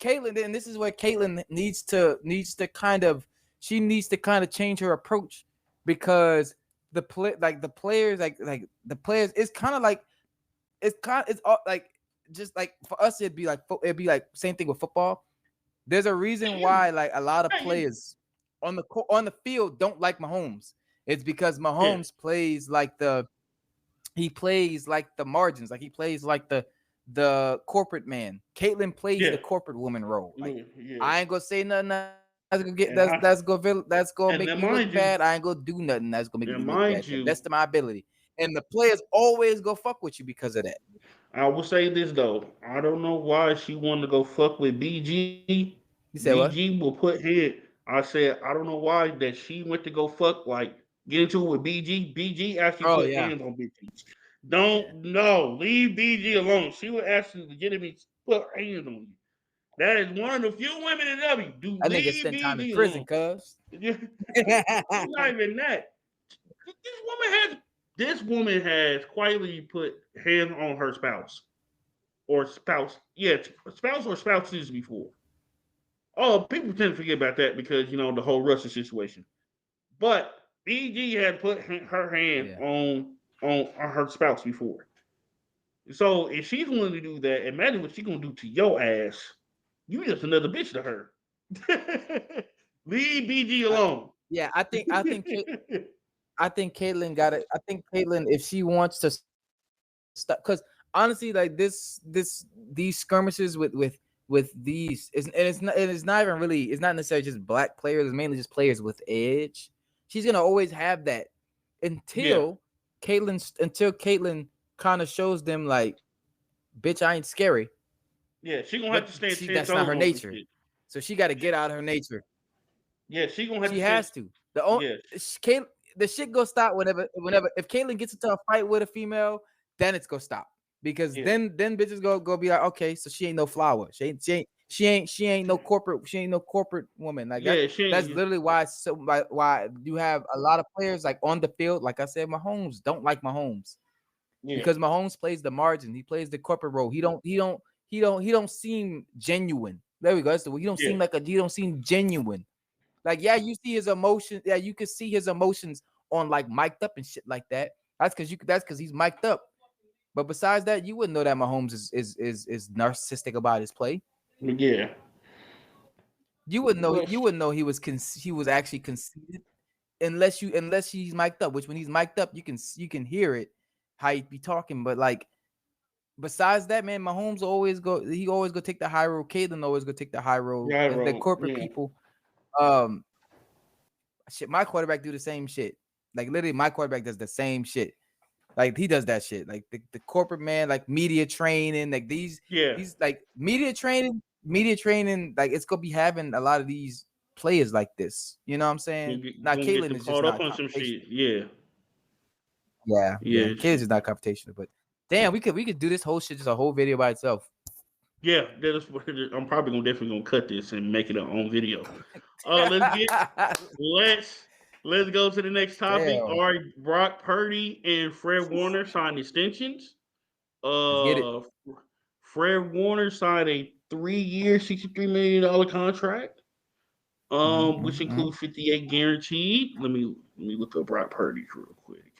Caitlyn, and this is where Caitlyn needs to kind of change her approach because the players the players it's kind of like it's all like just like for us it'd be like same thing with football. There's a reason why like a lot of you. players on the field don't like Mahomes. It's because Yeah. Mahomes plays like he plays like the margins, like he plays like the corporate man. Caitlyn plays Yeah. the corporate woman role. Like Yeah. I ain't gonna say nothing And I that's gonna and make then me look mind you, bad. I ain't gonna do nothing that's gonna make and me look mind bad to the you, best of my ability. And the players always go fuck with you because of that. I will say this though. I don't know why she wanted to go fuck with BG. You said BG what? will put head. I said I don't know why that she went to go fuck like get into it with BG. BG actually Oh put yeah. hands on bitches. Yeah. Don't no leave BG alone. She would actually legitimately put hands on you. That is one of the few women in W. Do That nigga leave spent time in BG prison, alone. cuz. It's not even that. This woman has quietly put hands on her spouse or spouse. Yeah, spouse or spouses before. Oh, people tend to forget about that because the whole Russia situation. But BG had put her hand Yeah. on her spouse before. So if she's willing to do that, imagine what she's gonna do to your ass. You just another bitch to her. Leave BG I, alone. yeah, I think Caitlyn got it. I think Caitlyn, if she wants to stop, because honestly, like these skirmishes with these is and it's not even really it's not necessarily just black players. It's mainly just players with edge. She's gonna always have that Yeah, until Caitlyn kind of shows them like, bitch, I ain't scary. yeah. She gonna have But to stand she 10 that's not toes her on some nature. shit. So she got to get out of her nature. Yeah, she gonna have to She stand. has to. The only Yeah, Kayla, the shit go stop whenever if Caitlyn gets into a fight with a female, then it's gonna stop because yeah, then bitches go be like, okay, so she ain't no flower. She ain't no corporate woman. Like yeah. that's literally why why you have a lot of players like on the field. Like I said, Mahomes don't like Mahomes Yeah, because Mahomes plays the margin. He plays the corporate role. He don't seem genuine. There we go. That's the he don't yeah, seem like he don't seem genuine. Like, yeah, you see his emotions. Yeah, you can see his emotions on like mic'd up and shit like that. That's because he's mic'd up. But besides that, you wouldn't know that Mahomes is narcissistic about his play. yeah. But You wouldn't know he was actually conceited unless he's mic'd up. Which when he's mic'd up, you can hear it how he be talking. But like besides that, man, Mahomes always go take the high road. Caitlyn always go take the high road. yeah, The bro. corporate Yeah, people. Shit, my quarterback do the same shit. Like literally, my quarterback does the same shit. Like he does that shit. Like the corporate man, like media training, like yeah. these like media training. Like it's gonna be having a lot of these players like this. You know what I'm saying? Now Gonna get Caitlyn them is just caught up not on some confrontational. shit. Yeah, Yeah. yeah, Caitlyn's just not confrontational. But damn, we could do this whole shit just a whole video by itself. yeah. I'm probably definitely gonna cut this and make it our own video. Let's get let's let's go to the next topic. Damn, All right, Brock Purdy and Fred Warner signed extensions. let's get it. Uh, Fred Warner signed a 3-year, $63 million contract. Which Mm-hmm. includes 58 guaranteed. Let me look up Brock Purdy real quick.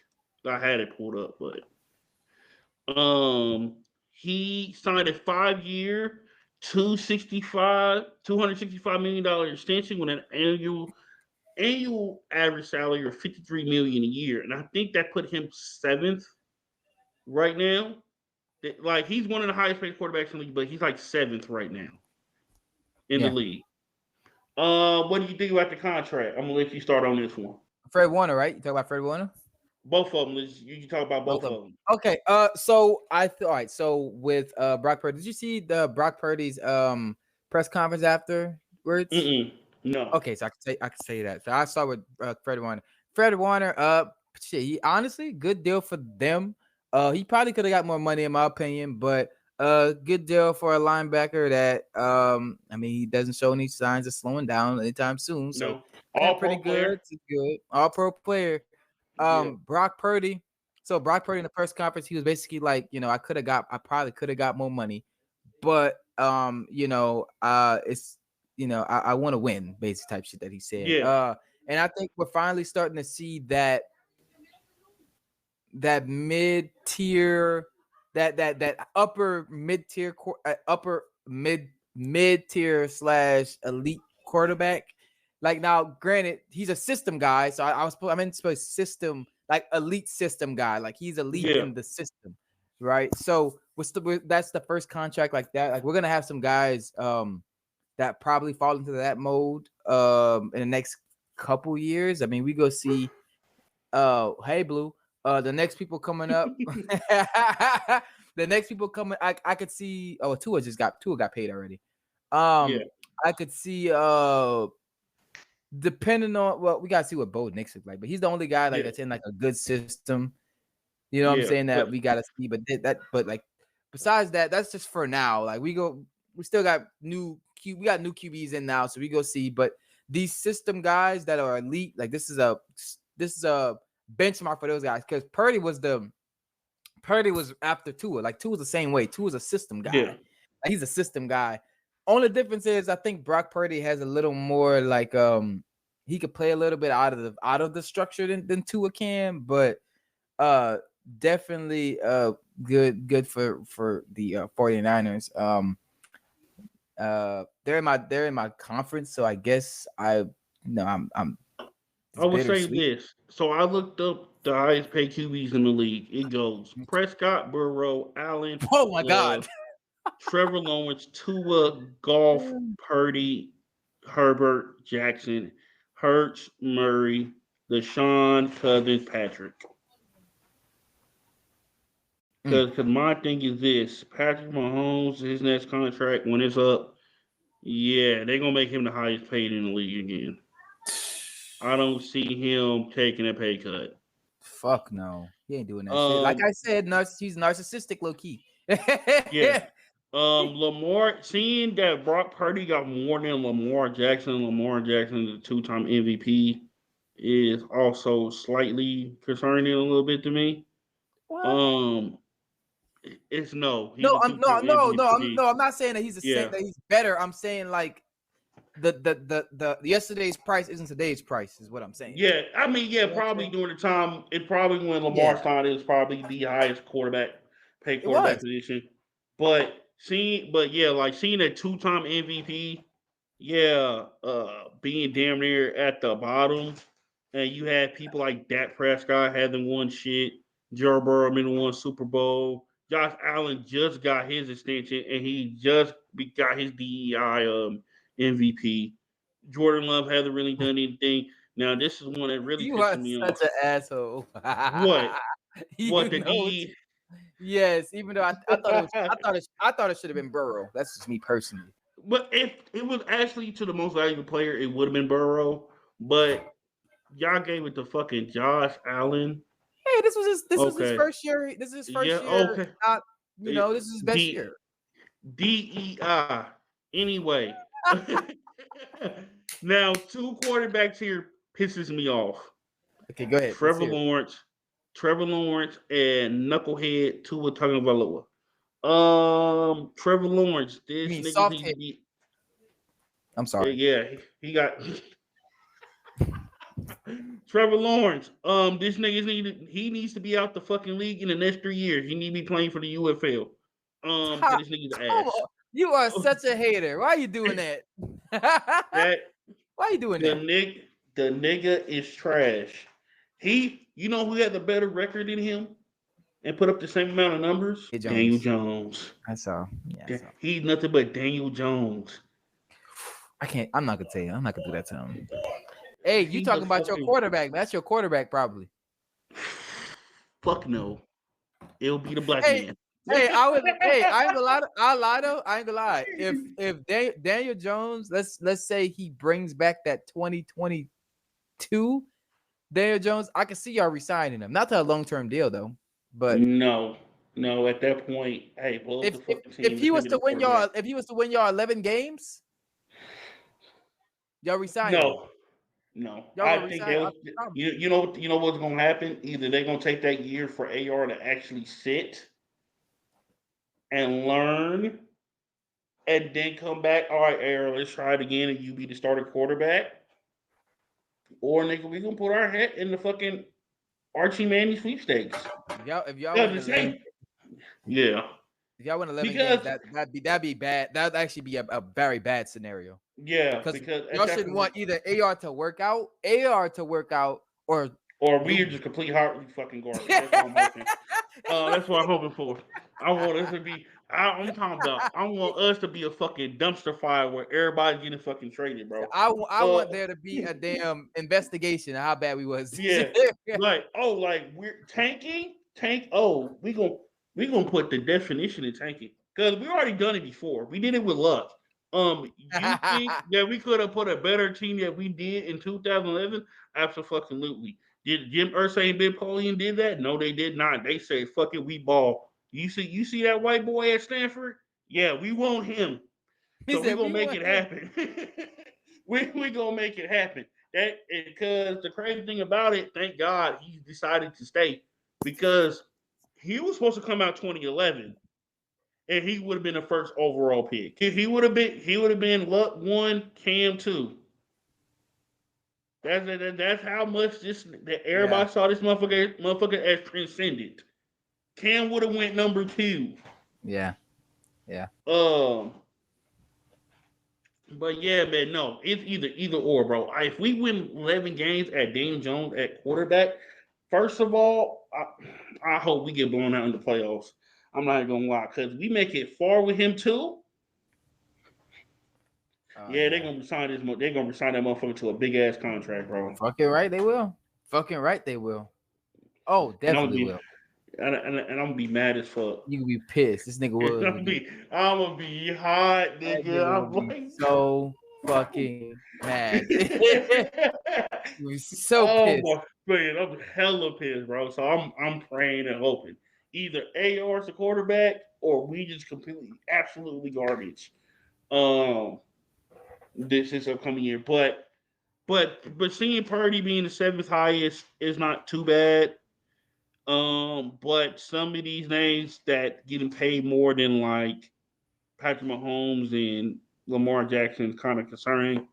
I had it pulled up, but he signed a 5-year, 265 million dollar extension with an annual average salary of 53 million a year, and I think that put him seventh right now. Like he's one of the highest paid quarterbacks in the league, but he's like seventh right now in the Yeah, league. What do you think about the contract? I'm gonna let you start on this one. Fred Warner, right? You talk about Fred Warner? Both of them. You can talk about both of them. Okay. So I all right. So with Brock Purdy, did you see the Brock Purdy's press conference afterwards? No. Okay, so I can say that. So I saw with Fred Warner. Fred Warner, shit, he honestly good deal for them. He probably could have got more money in my opinion, but good deal for a linebacker that I mean he doesn't show any signs of slowing down anytime soon. So No. yeah, All pretty pro good. player. It's good. All pro player. Yeah. Brock Purdy. So Brock Purdy in the press conference, he was basically like, I probably could have got more money, but it's I want to win, basic type shit that he said. Yeah. And I think we're finally starting to see that mid-tier, that upper mid-tier, upper mid-tier / elite quarterback. Like now, granted, he's a system guy, so I meant to say system, like elite system guy. Like he's elite in the system, right? So that's the first contract like that. Like we're gonna have some guys that probably fall into that mode in the next couple years. I mean, we go see hey Blue, the next people coming up. The next people coming, I could see Tua got paid already. I could see depending on we gotta see what Bo Nix looks like, but he's the only guy like that's in like a good system. You know what I'm saying? That we gotta see, but like besides that, that's just for now. Like we still got new QBs in now, so we go see. But these system guys that are elite, like this is a benchmark for those guys because Purdy was after Tua. Like Tua's the same way. Tua's a system guy. Yeah. Like, he's a system guy. Only difference is I think Brock Purdy has a little more like he could play a little bit out of the structure than Tua can, but definitely good for the 49ers. They're in my conference, so I guess I would say this. So I looked up the highest paid QBs in the league. It goes Prescott, Burrow, Allen. Oh my God. Trevor Lawrence, Tua, Goff, Purdy, Herbert, Jackson, Hurts, Murray, Deshaun, Cousins, Patrick. Because my thing is this: Patrick Mahomes, his next contract when it's up, they're gonna make him the highest paid in the league again. I don't see him taking a pay cut. Fuck no, he ain't doing that shit. Like I said, he's narcissistic, low key. Yeah. Lamar, seeing that Brock Purdy got more than Lamar Jackson, the 2-time MVP, is also slightly concerning a little bit to me. What? It's no. I'm not saying that he's that he's better. I'm saying like the yesterday's price isn't today's price, is what I'm saying. Yeah, I mean, probably during the time, it probably when Lamar's time is probably the highest paid quarterback position. But seeing a 2-time MVP, being damn near at the bottom, and you had people like Dak Prescott hadn't won shit, Joe Burrow didn't won Super Bowl, Josh Allen just got his extension, and he just got his DEI MVP. Jordan Love hasn't really done anything. Now this is one that really pisses me off. Such an asshole. What? What the DE? Yes, even though I thought it should have been Burrow. That's just me personally. But if it was actually to the most valuable player, it would have been Burrow. But y'all gave it to fucking Josh Allen. Hey, this was his first year. This is his first year. Okay. This is his best year. DEI. Anyway. Now, 2 quarterbacks here pisses me off. Okay, go ahead. Trevor Lawrence and knucklehead Tua Tagovailoa. Trevor Lawrence. This nigga needs to be. I'm sorry. Yeah, he got. Trevor Lawrence. This nigga needs to be out the fucking league in the next 3 years. He need to be playing for the UFL. This nigga's ass. You are such a hater. Why are you doing that? Why are you doing that? The nigga is trash. You know who had a better record than him and put up the same amount of numbers? Daniel Jones. I saw. Yeah, he's nothing but Daniel Jones. I'm not gonna tell you. I'm not gonna do that to him. Hey, you talking about your quarterback? That's your quarterback, probably. Fuck no. It'll be the black Hey, man. I ain't gonna lie. I ain't gonna lie. If Daniel Jones, let's say he brings back that 2022 Daniel Jones, I can see y'all resigning him. Not to a long-term deal though, but No. At that point, hey, blow up the fucking team. if he was to win y'all 11 games, y'all resign him. No. Y'all I gonna think resign? you know what's gonna happen? Either they're gonna take that year for AR to actually sit and learn, and then come back. All right, AR, let's try it again, and you be the starter quarterback. Or nigga, we gonna put our head in the fucking Archie Manning sweepstakes. If y'all win 11, yeah. If y'all win 11 games, that'd be bad. That'd actually be a very bad scenario. Yeah, because y'all shouldn't want either AR to work out, or we are just complete heartly fucking garbage. That's what I'm hoping. That's what I'm hoping for. I want us to be. I'm talking about. I want us to be a fucking dumpster fire where everybody's getting fucking traded, bro. I want there to be a damn investigation of how bad we was. Yeah, like we're tanking. Oh, we gonna put the definition in tanking because we already done it before. We did it with luck. You think that we could have put a better team that we did in 2011? Absolutely. Did Jim Irsay and Bill Polian did that? No, they did not. They said, "Fuck it, we ball." You see that white boy at Stanford? Yeah, we want him. So we're gonna make it happen. we gonna make it happen. That because the crazy thing about it, thank God he decided to stay because he was supposed to come out 2011 and he would have been the first overall pick. He would have been Luck 1, Cam 2. That's how much that everybody saw this motherfucker as transcendent. Cam would have went number 2. Yeah. But yeah, man, no, it's either or, bro. If we win 11 games at Daniel Jones at quarterback, first of all, I hope we get blown out in the playoffs. I'm not gonna lie, because we make it far with him too. They're gonna resign They're gonna resign that motherfucker to a big ass contract, bro. Fucking right, they will. Oh, definitely will. And I'm gonna be mad as fuck. You gonna be pissed. This nigga will. I'm gonna be hot, nigga. I'm like so fucking mad. You so pissed. Man, I'm hella pissed, bro. So I'm praying and hoping either AR's the quarterback or we just absolutely garbage. This upcoming year, but seeing Purdy being the 7th highest is not too bad. But some of these names that getting paid more than like Patrick Mahomes and Lamar Jackson is kind of concerning.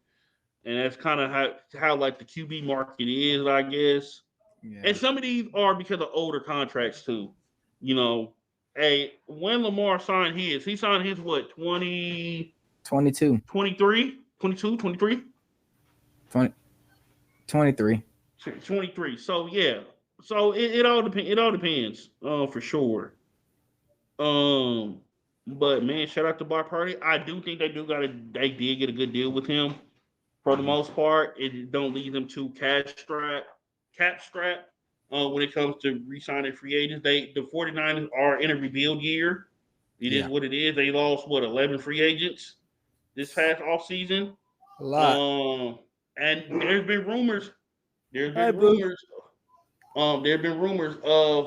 And that's kind of how like the QB market is, I guess. Yeah. And some of these are because of older contracts too. You know, when Lamar signed his, he signed his what, 22? 23? 22, 23? 23. 23. So yeah. So it all depends. It all depends, for sure. But man, shout out to Bar Party. I do think they did get a good deal with him. For the most part, it don't leave them too cap strap. When it comes to re-signing free agents, the 49ers are in a rebuild year. It is what it is. They lost 11 free agents this past off season. A lot. And there's been rumors. There have been rumors of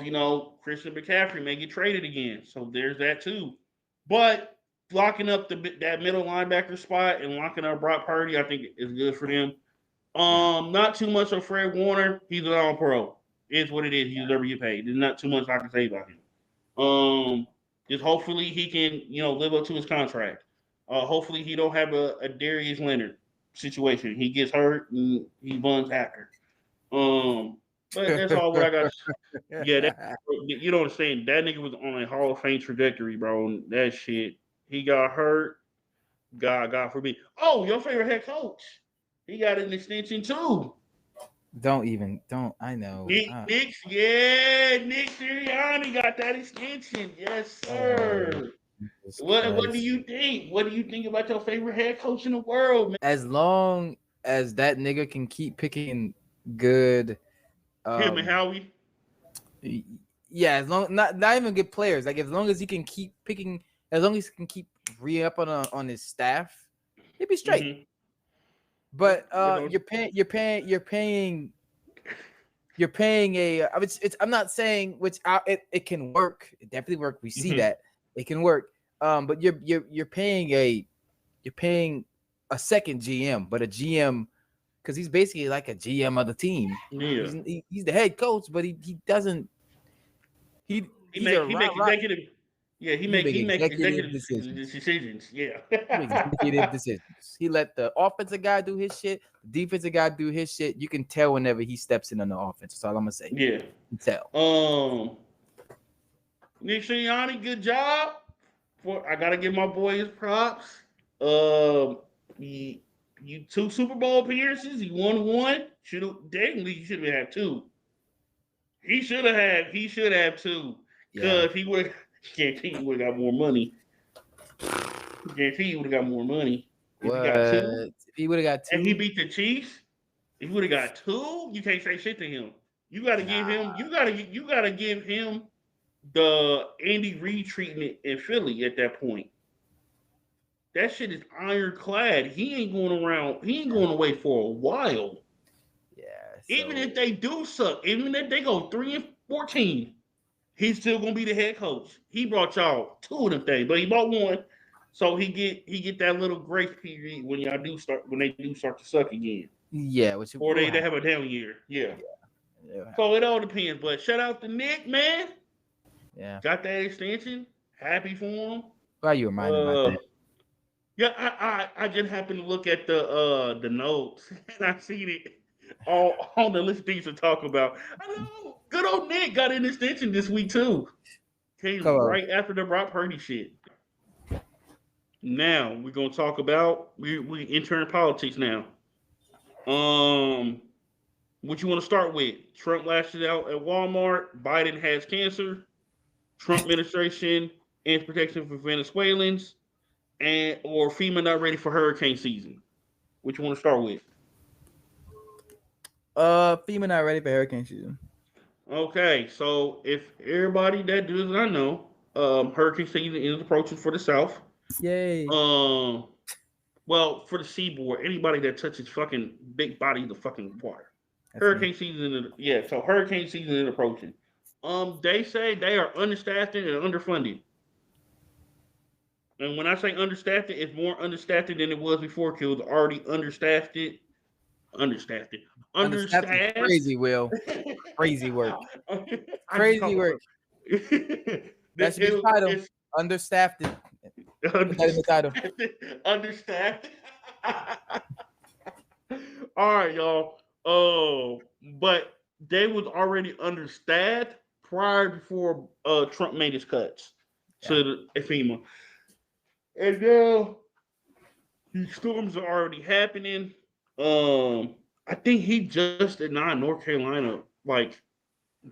Christian McCaffrey may get traded again. So there's that too. But locking up that middle linebacker spot and locking up Brock Purdy, I think is good for them. Not too much on Fred Warner. He's an all-pro. It's what it is. He deserves to get paid. There's not too much I can say about him. Just hopefully he can, live up to his contract. Hopefully he don't have a Darius Leonard situation. He gets hurt and he runs after. But that's all what I got. Yeah, you don't understand. That nigga was on a Hall of Fame trajectory, bro. And that shit, he got hurt. God forbid. Oh, your favorite head coach. He got an extension too. I know. Nick Sirianni got that extension. Yes, sir. What do you think? What do you think about your favorite head coach in the world, man? As long as that nigga can keep picking good him and Howie. Yeah, as long not even good players. Like as long as he can keep picking, as long as he can keep re-up on his staff, he'd be straight. Mm-hmm. But you're paying a. It's I'm not saying it can work. It definitely work. We see that it can work. But you're paying a second GM, but a GM because he's basically like a GM of the team. Yeah. He's the head coach, but he doesn't. He's a He make executive. Yeah, he make executive executive decisions. decisions. Yeah. He makes executive decisions. He let the offensive guy do his shit, the defensive guy do his shit. You can tell whenever he steps in on the offense. That's all I'm gonna say. Yeah. You can tell. Nick Sirianni, good job. I gotta give my boy his props. You 2 Super Bowl appearances. He won 1. Should have had 2. He should have 2. Because he would guarantee he would have got more money. Guarantee he would have got more money. If he got 2. If he would have got 2. And he beat the Chiefs. If he would have got 2, you can't say shit to him. You gotta give him the Andy Reid treatment in Philly at that point. That shit is ironclad. He ain't going away for a while. Yeah. Even if they do suck, even if they go 3-14, he's still gonna be the head coach. He brought y'all 2 of them things, but he bought 1, so he get that little grace period when they do start to suck again. Yeah, or they have a down year. Yeah. So it all depends. But shout out to Nick, man. Yeah. Got that extension. Happy for him. Why you reminded about that? Yeah, I just happened to look at the notes and I seen it all on the list of things to talk about. I know. Good old Nick got an extension this week too. Came right after the Brock Purdy shit. Now we're gonna talk about we enter politics now. What you want to start with? Trump lashes out at Walmart. Biden has cancer. Trump administration ends protection for Venezuelans, or FEMA not ready for hurricane season. Which you want to start with? FEMA not ready for hurricane season. Okay, so if everybody that does not know, hurricane season is approaching for the South. Yay. Well, for the seaboard, anybody that touches fucking big bodies of fucking water. Hurricane season, so hurricane season is approaching. They say they are understaffed and underfunded. And when I say understaffed, it's more understaffed than it was before because it was already understaffed. Understaffed. Crazy, Will. Crazy work. Crazy work. That should be the title. Understaffed. Understaffed. All right, y'all. But they was already understaffed before Trump made his cuts to the FEMA. And now these storms are already happening. I think he just denied North Carolina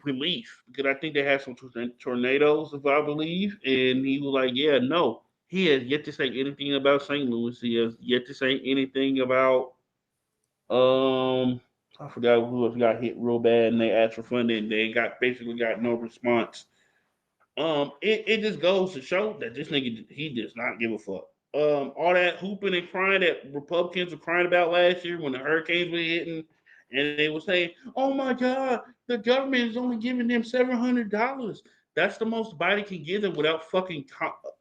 relief because I think they had some tornadoes, if I believe, and he was like, "Yeah, no." He has yet to say anything about St. Louis. He has yet to say anything about I forgot who else got hit real bad and they asked for funding. They basically got no response. It just goes to show that this nigga he does not give a fuck. All that hooping and crying that Republicans were crying about last year when the hurricanes were hitting, and they were saying, "Oh my God, the government is only giving them $700." That's the most Biden can give them without fucking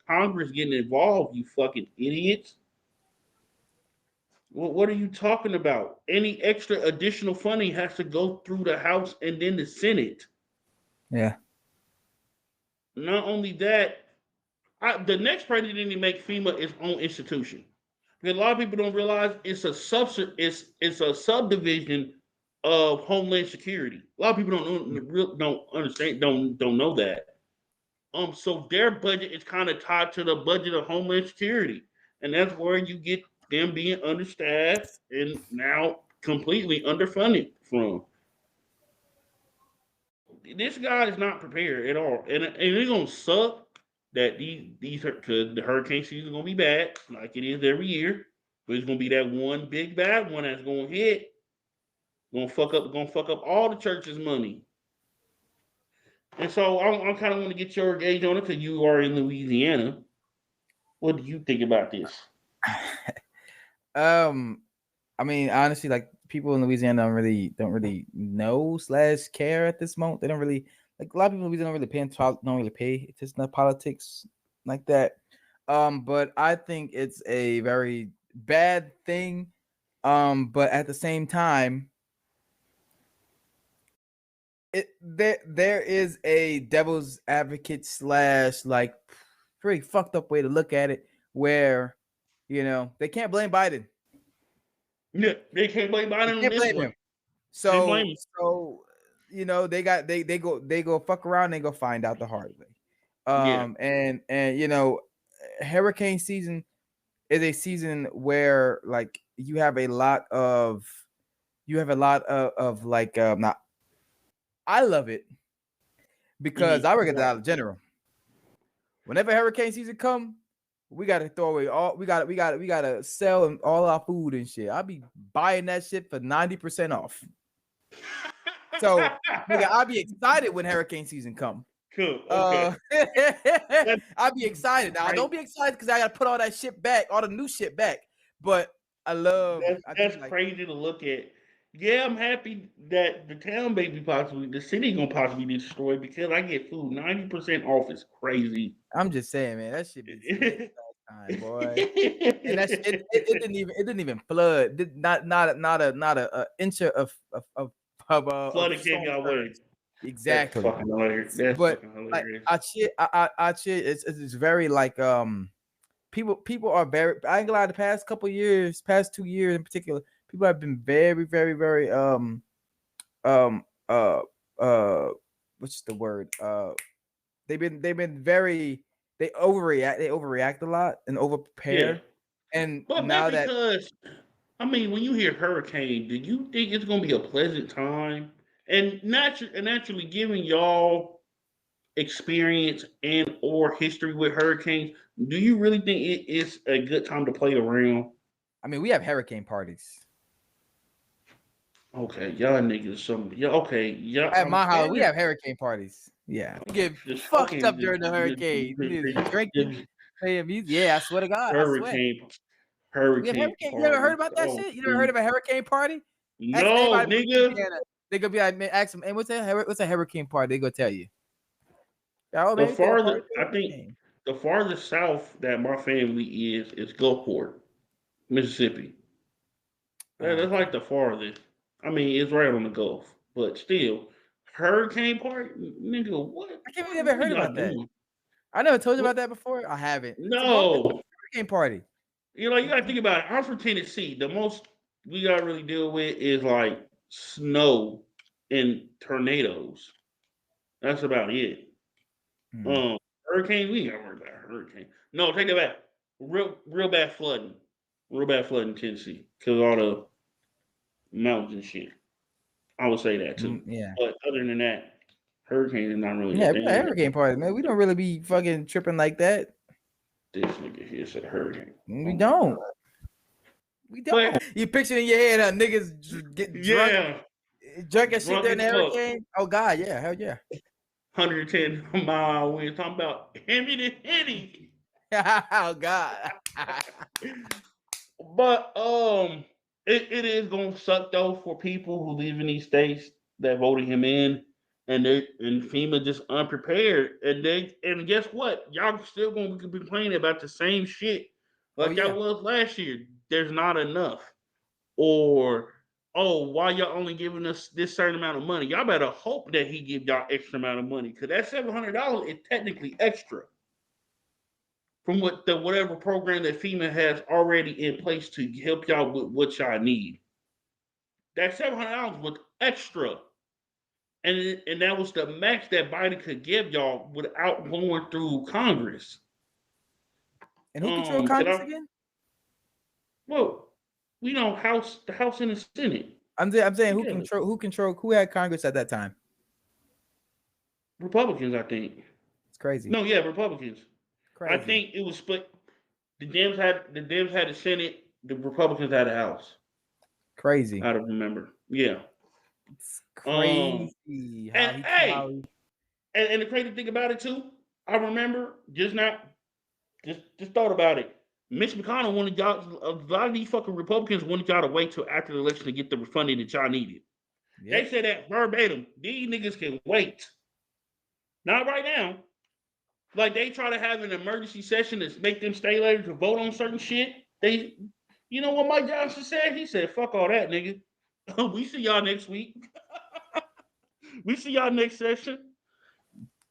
Congress getting involved. You fucking idiots. What are you talking about? Any extra additional funding has to go through the House and then the Senate. Yeah. Not only that, the next president to make FEMA its own institution. Because a lot of people don't realize it's a subdivision of Homeland Security. A lot of people don't understand, don't know that. So their budget is kind of tied to the budget of Homeland Security, and that's where you get them being understaffed and now completely underfunded from. This guy is not prepared at all, and it's gonna suck that these because the hurricane season is gonna be bad, like it is every year. But it's gonna be that one big bad one that's gonna hit, gonna fuck up all the church's money. And so I kind of want to get your gauge on it because you are in Louisiana. What do you think about this? I mean, honestly, like people in Louisiana don't really know / care at this moment. They don't really like a lot of people in Louisiana don't really pay attention to politics like that. But I think it's a very bad thing. But at the same time, there is a devil's advocate / like pretty fucked up way to look at it, where they can't blame Biden. Yeah, they can't blame Biden on this one. Him. So they go fuck around and they go find out the hard way. And hurricane season is a season where like you have a lot of like not. I love it because I work at the Dollar General. Whenever hurricane season come, we gotta throw away all. We gotta sell all our food and shit. I'll be buying that shit for 90% off. So, nigga, I'll be excited when hurricane season come. Cool. Okay. I'll be excited. Now, don't be excited because I gotta put all that shit back, all the new shit back. But I love. That's crazy to look at. Yeah, I'm happy that the town the city gonna possibly be destroyed because I get food 90% off. Is crazy. I'm just saying, man, that shit be time, boy. And that shit, it didn't even flood. Not a inch of flooding came y'all way. Exactly. That's fucking hilarious. That's fucking hilarious. I shit. It's very like people are very. I ain't gonna lie. The past 2 years in particular, people have been very, very, very what's the word? They've been very. They overreact a lot and overprepare. Yeah. And but now because, I mean, when you hear hurricane, do you think it's gonna be a pleasant time? And naturally, giving y'all experience and or history with hurricanes, do you really think it is a good time to play around? I mean, we have hurricane parties. Okay, y'all niggas, At my house, we have hurricane parties. Yeah, we get fucked up during the hurricane. Drinking, playing music. Yeah, I swear to God. Hurricane. You ever heard about that shit? You never heard of a hurricane party? No, nigga. They gonna be like, man, ask them, and what's a hurricane party? They gonna tell you. I think the farthest south that my family is Gulfport, Mississippi. That's like the farthest. I mean, it's right on the Gulf, but still, hurricane party, nigga. What? I can't believe you never heard about that. I never told you about that before. I haven't. No, hurricane party. You gotta think about it. I'm from Tennessee. The most we gotta really deal with is like snow and tornadoes. That's about it. Hurricane, we ain't gotta worry about hurricane. No, take that back. Real bad flooding. Real bad flooding in Tennessee because all the mountains and shit. I would say that too. Yeah. But other than that, hurricane is not really. Yeah, we got hurricane party, man. We don't really be fucking tripping like that. This nigga here said hurricane. We don't. But, you picture in your head niggas get drunk and shit during the hurricane? Oh God, yeah, hell yeah. 110 mile wind. Talking about Henny. Oh God. But it is gonna suck though for people who live in these states that voted him in, and FEMA just unprepared, and guess what? Y'all still gonna be complaining about the same shit like y'all was last year. There's not enough, or why y'all only giving us this certain amount of money? Y'all better hope that he give y'all extra amount of money because that $700 is technically extra from whatever program that FEMA has already in place to help y'all with what y'all need. That $700 was extra, and that was the max that Biden could give y'all without going through Congress. And who controls Congress again? Well, the House and the Senate. I'm saying who had Congress at that time? Republicans, I think. It's crazy. No, yeah, Republicans. Crazy. I think it was split. The Dems had the Senate. The Republicans had the House. Crazy. I don't remember. Yeah. It's crazy. And the crazy thing about it too, I remember just thought about it. Mitch McConnell wanted y'all. A lot of these fucking Republicans wanted y'all to wait till after the election to get the funding that y'all needed. Yep. They said that verbatim. These niggas can wait. Not right now. Like they try to have an emergency session to make them stay later to vote on certain shit. You know what Mike Johnson said? He said, "Fuck all that, nigga. We see y'all next week. We see y'all next session."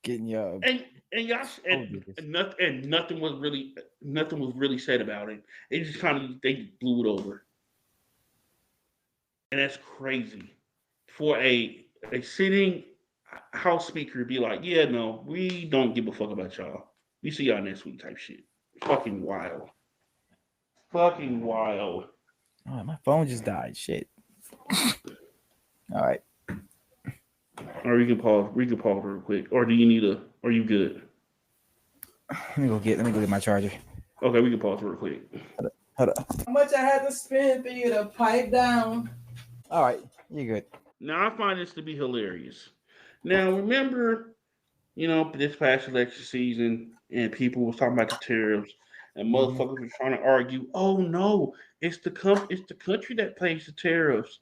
Getting y'all and y'all and nothing was really said about it. It just kind of they blew it over, and that's crazy for a sitting House Speaker to be like, "Yeah, no, we don't give a fuck about y'all. We see y'all next week," type shit. Fucking wild. Fucking wild. Oh, my phone just died. Shit. All right. Or we can pause real quick. Or do you need a? Are you good? Let me go get my charger. Okay, we can pause real quick. Hold up. How much I had to spend for you to pipe down? All right, you're good. Now I find this to be hilarious. Now remember, this past election season, and people was talking about the tariffs, and motherfuckers were trying to argue, "Oh no, it's the country that pays the tariffs."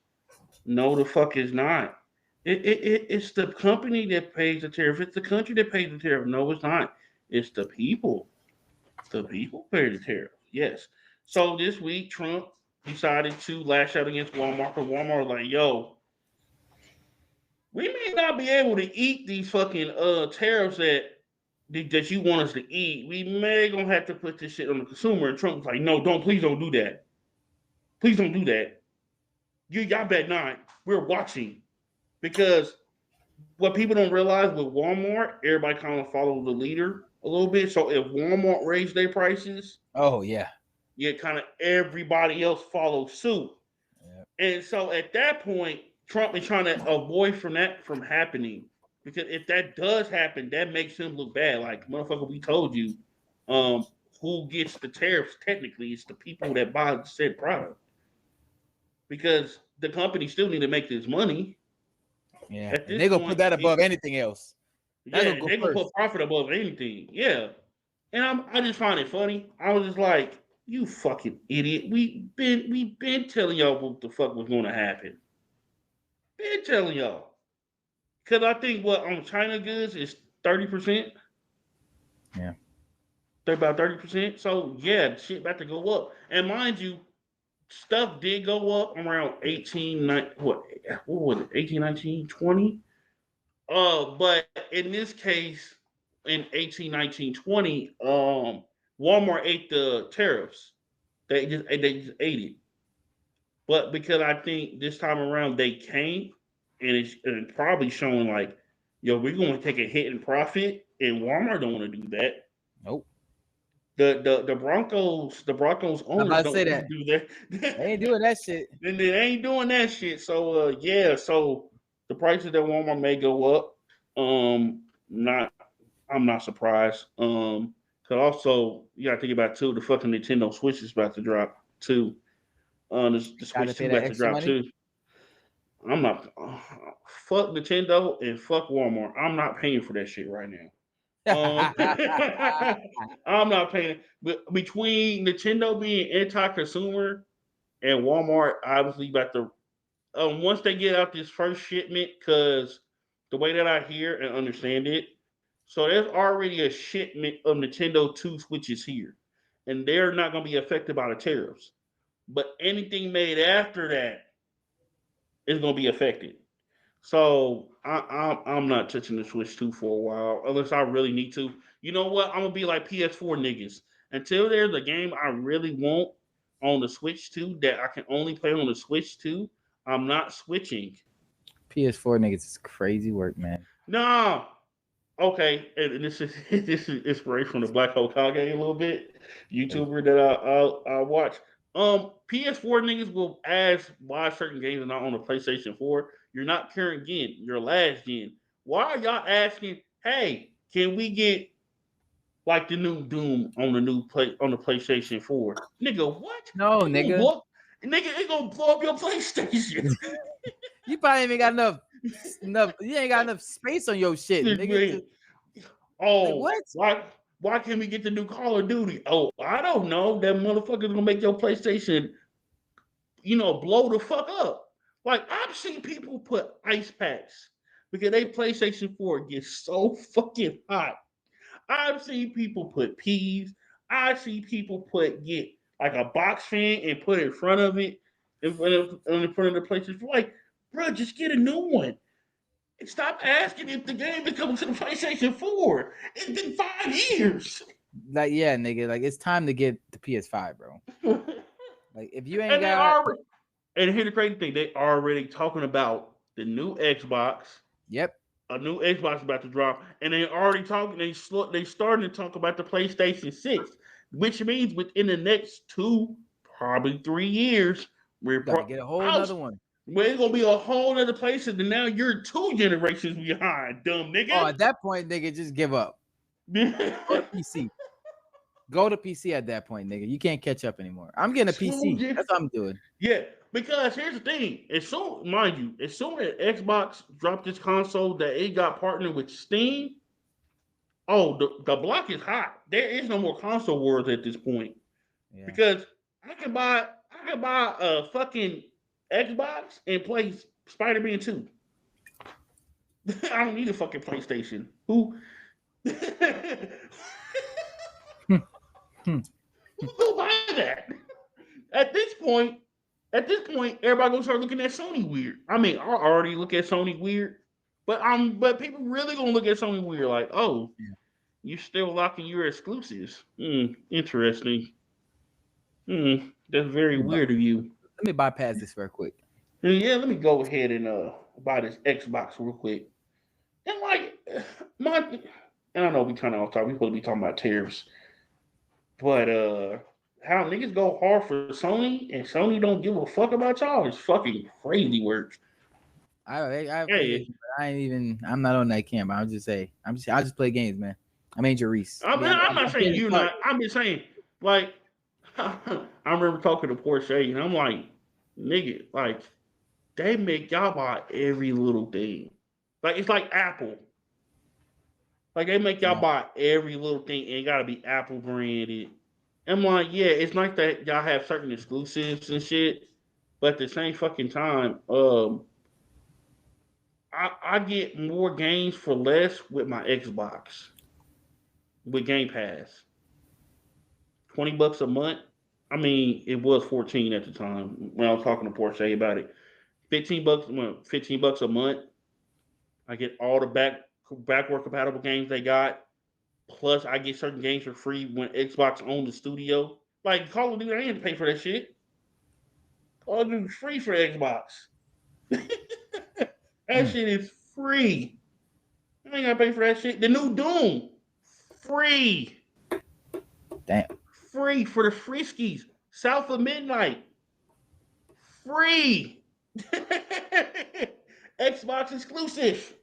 No, the fuck is not. It's the company that pays the tariff. It's the country that pays the tariff. No, it's not. It's the people. The people pay the tariff. Yes. So this week, Trump decided to lash out against Walmart. Because Walmart was like, "Yo, we may not be able to eat these fucking tariffs that you want us to eat. We may gonna have to put this shit on the consumer." And Trump was like, "No, please don't do that. Please don't do that. Y'all bet not. We're watching." Because what people don't realize with Walmart, everybody kind of follows the leader a little bit. So if Walmart raised their prices, kind of everybody else follows suit. Yep. And so at that point, Trump is trying to avoid from happening, because if that does happen, that makes him look bad. Like, motherfucker, we told you, who gets the tariffs technically is the people that buy said product, because the company still need to make this money. Yeah, and they're gonna put that above anything else. They're gonna put profit above anything. Yeah, and I just find it funny. I was just like, "You fucking idiot! We've been telling y'all what the fuck was gonna happen. Been telling y'all." Because I think what on China goods is 30%. Yeah, they're about 30%. So yeah, shit about to go up. And mind you, stuff did go up around 18, 19, 20. But in this case, in 18, 19, 20, Walmart ate the tariffs. They just ate it. But because I think this time around they can't, and it's probably showing like, "Yo, we're going to take a hit in profit," and Walmart don't want to do that. Nope. The Broncos owners don't want to do that. They ain't doing that shit. And they ain't doing that shit. So so the prices that Walmart may go up. I'm not surprised. Cause also you gotta think about too, the fucking Nintendo Switch is about to drop too. The Switch 2 about to drop too. I'm not fuck Nintendo and fuck Walmart. I'm not paying for that shit right now. I'm not paying. But between Nintendo being anti-consumer and Walmart obviously about to, once they get out this first shipment, because the way that I hear and understand it, so there's already a shipment of Nintendo 2 Switches here, and they're not going to be affected by the tariffs. But anything made after that is going to be affected. So I'm not touching the Switch 2 for a while unless I really need to. You know what? I'm gonna be like PS4 niggas. Until there's a game I really want on the Switch 2 that I can only play on the Switch 2, I'm not switching. PS4 niggas is crazy work, man. Nah. Okay, and this is inspiration from the Black Hokage a little bit. YouTuber that I watch. PS4 niggas will ask why certain games are not on the PlayStation 4. You're not current gen, you're last gen. Why are y'all asking, "Hey, can we get like the new Doom on the PlayStation 4?" Nigga, what? No, nigga. Nigga, it's gonna blow up your PlayStation. You probably ain't got enough You ain't got enough space on your shit, nigga. Oh, like, why can't we get the new Call of Duty? Oh, I don't know. That motherfucker's gonna make your PlayStation, blow the fuck up. Like, I've seen people put ice packs because they PlayStation 4 gets so fucking hot. I've seen people put peas. I've seen people get like a box fan and put it in front of it, in front of the PlayStation 4. Like, bro, just get a new one. And stop asking if the game is coming to the PlayStation 4. It's been 5 years. Like, yeah, nigga. Like, it's time to get the PS5, bro. Like, if you ain't and got. And here's the crazy thing: they already talking about the new Xbox. Yep. A new Xbox about to drop, and they already talking. They starting to talk about the PlayStation 6, which means within the next 2, probably 3 years, we're gonna get a whole another one. Well, it's gonna be a whole other place, and now you're 2 generations behind, dumb nigga. Oh, at that point, nigga, just give up. Go to PC. Go to PC at that point, nigga. You can't catch up anymore. I'm getting a PC. That's what I'm doing. Yeah, because here's the thing. As soon as Xbox dropped this console that it got partnered with Steam, the block is hot. There is no more console wars at this point. Yeah. Because I can buy a fucking Xbox and play Spider-Man 2. I don't need a fucking PlayStation. Who go buy that? At this point, everybody gonna start looking at Sony weird. I mean, I already look at Sony weird, but people really gonna look at Sony weird, like, oh, you still locking your exclusives. Interesting. That's very weird of you. Let me bypass this real quick. Yeah, let me go ahead and buy this Xbox real quick. And like and I know we kind of off topic. We supposed to be talking about tariffs, but how niggas go hard for Sony and Sony don't give a fuck about y'all is fucking crazy work. I'm not on that camp. I'll just play games, man. I'm Angel Reese. I'm not saying you're not. I'm just saying, like, I remember talking to Porsche and I'm like, nigga, like, they make y'all buy every little thing. Like, it's like Apple. Like, they make y'all buy every little thing and it gotta be Apple branded. I'm like, yeah, it's nice that y'all have certain exclusives and shit, but at the same fucking time, I get more games for less with my Xbox. With Game Pass. $20 a month. I mean, it was 14 at the time when I was talking to Porsche about it. $15 a month. I get all the backward compatible games they got. Plus, I get certain games for free when Xbox owns the studio. Like Call of Duty, I didn't pay for that shit. Call of Duty free for Xbox. That shit is free. I ain't gotta pay for that shit. The new Doom, free. Damn. Free for the Friskies. South of Midnight, free. Xbox exclusive.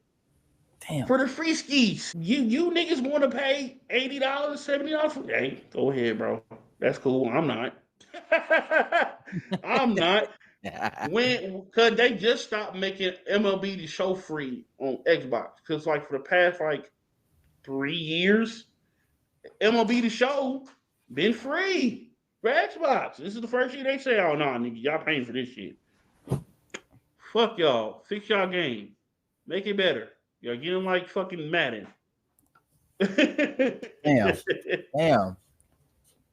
Damn. For the Friskies. You niggas want to pay $80, $70 for? Hey, go ahead, bro. That's cool. I'm not. I'm not. Because they just stopped making MLB The Show free on Xbox. Because like for the past 3 years, MLB The Show been free for Xbox. This is the first year they say, oh no, nigga, y'all paying for this shit. Fuck y'all. Fix y'all game. Make it better. Y'all get them like fucking Madden. Damn.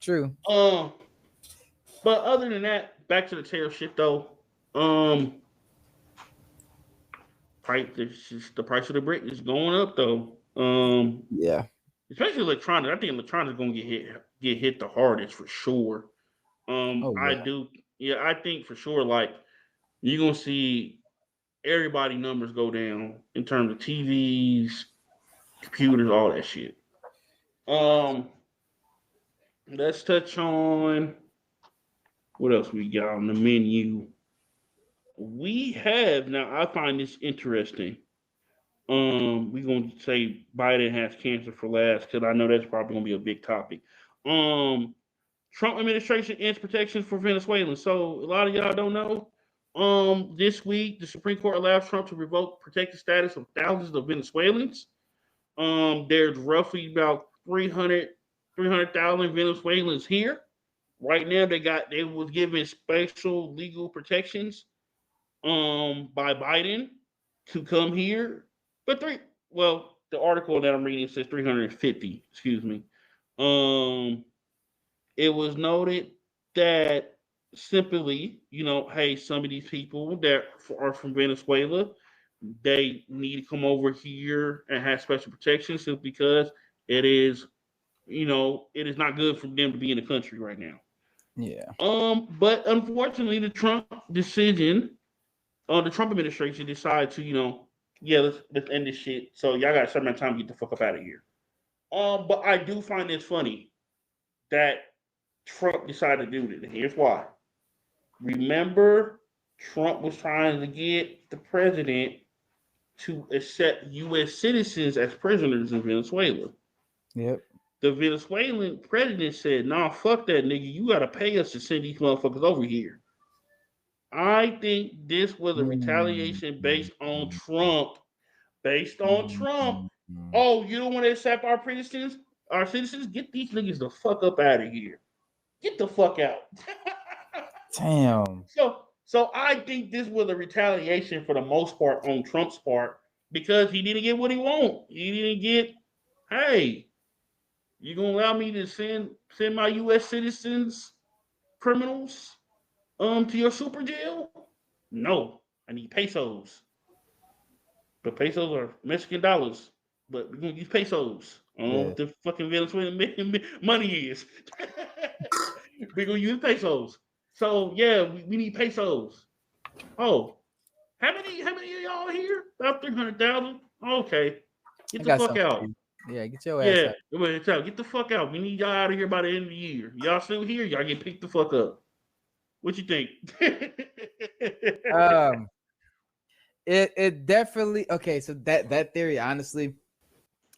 True. But other than that, back to the tariff shit though. The price of the brick is going up though. Yeah. Especially electronics. I think electronics is gonna get hit the hardest for sure. I do. Yeah, I think for sure. Like you're gonna see everybody numbers go down in terms of TVs, computers, all that shit. Let's touch on what else we got on the menu. We have now. I find this interesting. We're gonna say Biden has cancer for last because I know that's probably gonna be a big topic. Trump administration ends protections for Venezuelans. So a lot of y'all don't know. This week, the Supreme Court allows Trump to revoke protected status of thousands of Venezuelans. There's roughly about 300,000 Venezuelans here. Right now, they was given special legal protections by Biden to come here. But the article that I'm reading says 350. Excuse me. Um, it was noted that simply, hey, some of these people that are from Venezuela, they need to come over here and have special protection simply because it is, it is not good for them to be in the country right now. Yeah. But unfortunately, the Trump administration decided to, yeah, let's end this shit. So y'all got some time to get the fuck up out of here. But I do find it funny that Trump decided to do this. And here's why. Remember, Trump was trying to get the president to accept U.S. citizens as prisoners in Venezuela. Yep. The Venezuelan president said, "Nah, fuck that, nigga. You gotta pay us to send these motherfuckers over here." I think this was a retaliation based on Trump. Based on Trump. Oh, you don't want to accept our citizens? Our citizens? Get these niggas the fuck up out of here. Get the fuck out. Damn. So I think this was a retaliation for the most part on Trump's part because he didn't get what he want. He didn't get, hey, you gonna allow me to send my U.S. citizens, criminals, to your super jail? No, I need pesos. But pesos are Mexican dollars. But we're gonna use pesos. I don't know what the fucking Venezuelan money is. We're gonna use pesos. So yeah, we need pesos. Oh, how many of y'all here? About 300,000. Okay, get the fuck out. Yeah, get your ass out. Yeah, get the fuck out. We need y'all out of here by the end of the year. Y'all still here? Y'all get picked the fuck up. What you think? It definitely okay. So that theory, honestly,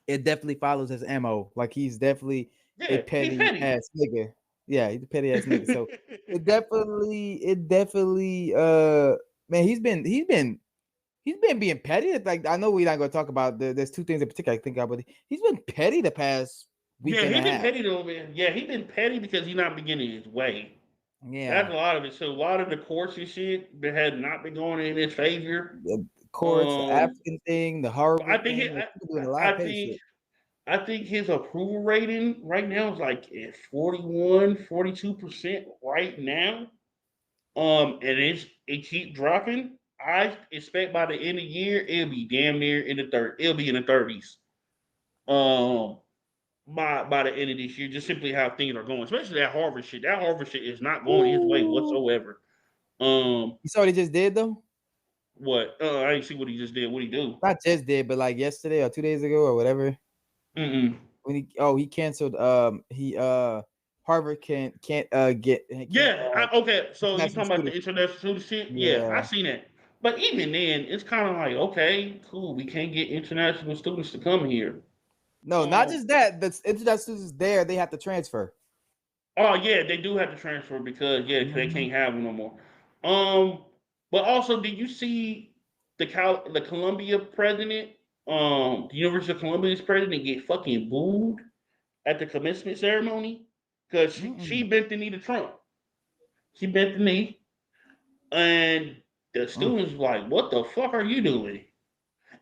it definitely follows his MO. Like he's definitely a petty ass nigga. Yeah, he's a petty ass nigga. So it definitely man, he's been being petty. Like I know we're not gonna talk about there's two things in particular I think about, but he's been petty the past week. Yeah, he's been petty though, man. Yeah, he's been petty because he's not beginning his way. Yeah, that's a lot of it. So a lot of the courts and shit that had not been going in his favor. The courts, the African thing, the horrible. I think his approval rating right now is like at 42% right now. And it keep dropping. I expect by the end of the year it'll be damn near in the it'll be in the 30s. By the end of this year, just simply how things are going, especially that Harvard shit. That Harvard shit is not going his way whatsoever. You saw what he just did though? What? I didn't see what he just did. What he do? Not just did, but like yesterday or 2 days ago or whatever. Mm-mm. When he canceled. Harvard can't get. Okay. So you talking about the international student shit? Yeah, I seen that. But even then, it's kind of like, okay, cool. We can't get international students to come here. No, not just that. The international students there, they have to transfer. Oh yeah, they do have to transfer because they can't have them no more. But also, did you see the Columbia president, the University of Columbia's president get fucking booed at the commencement ceremony because she bent the knee to Trump. She bent the knee, and the students were like, "What the fuck are you doing?"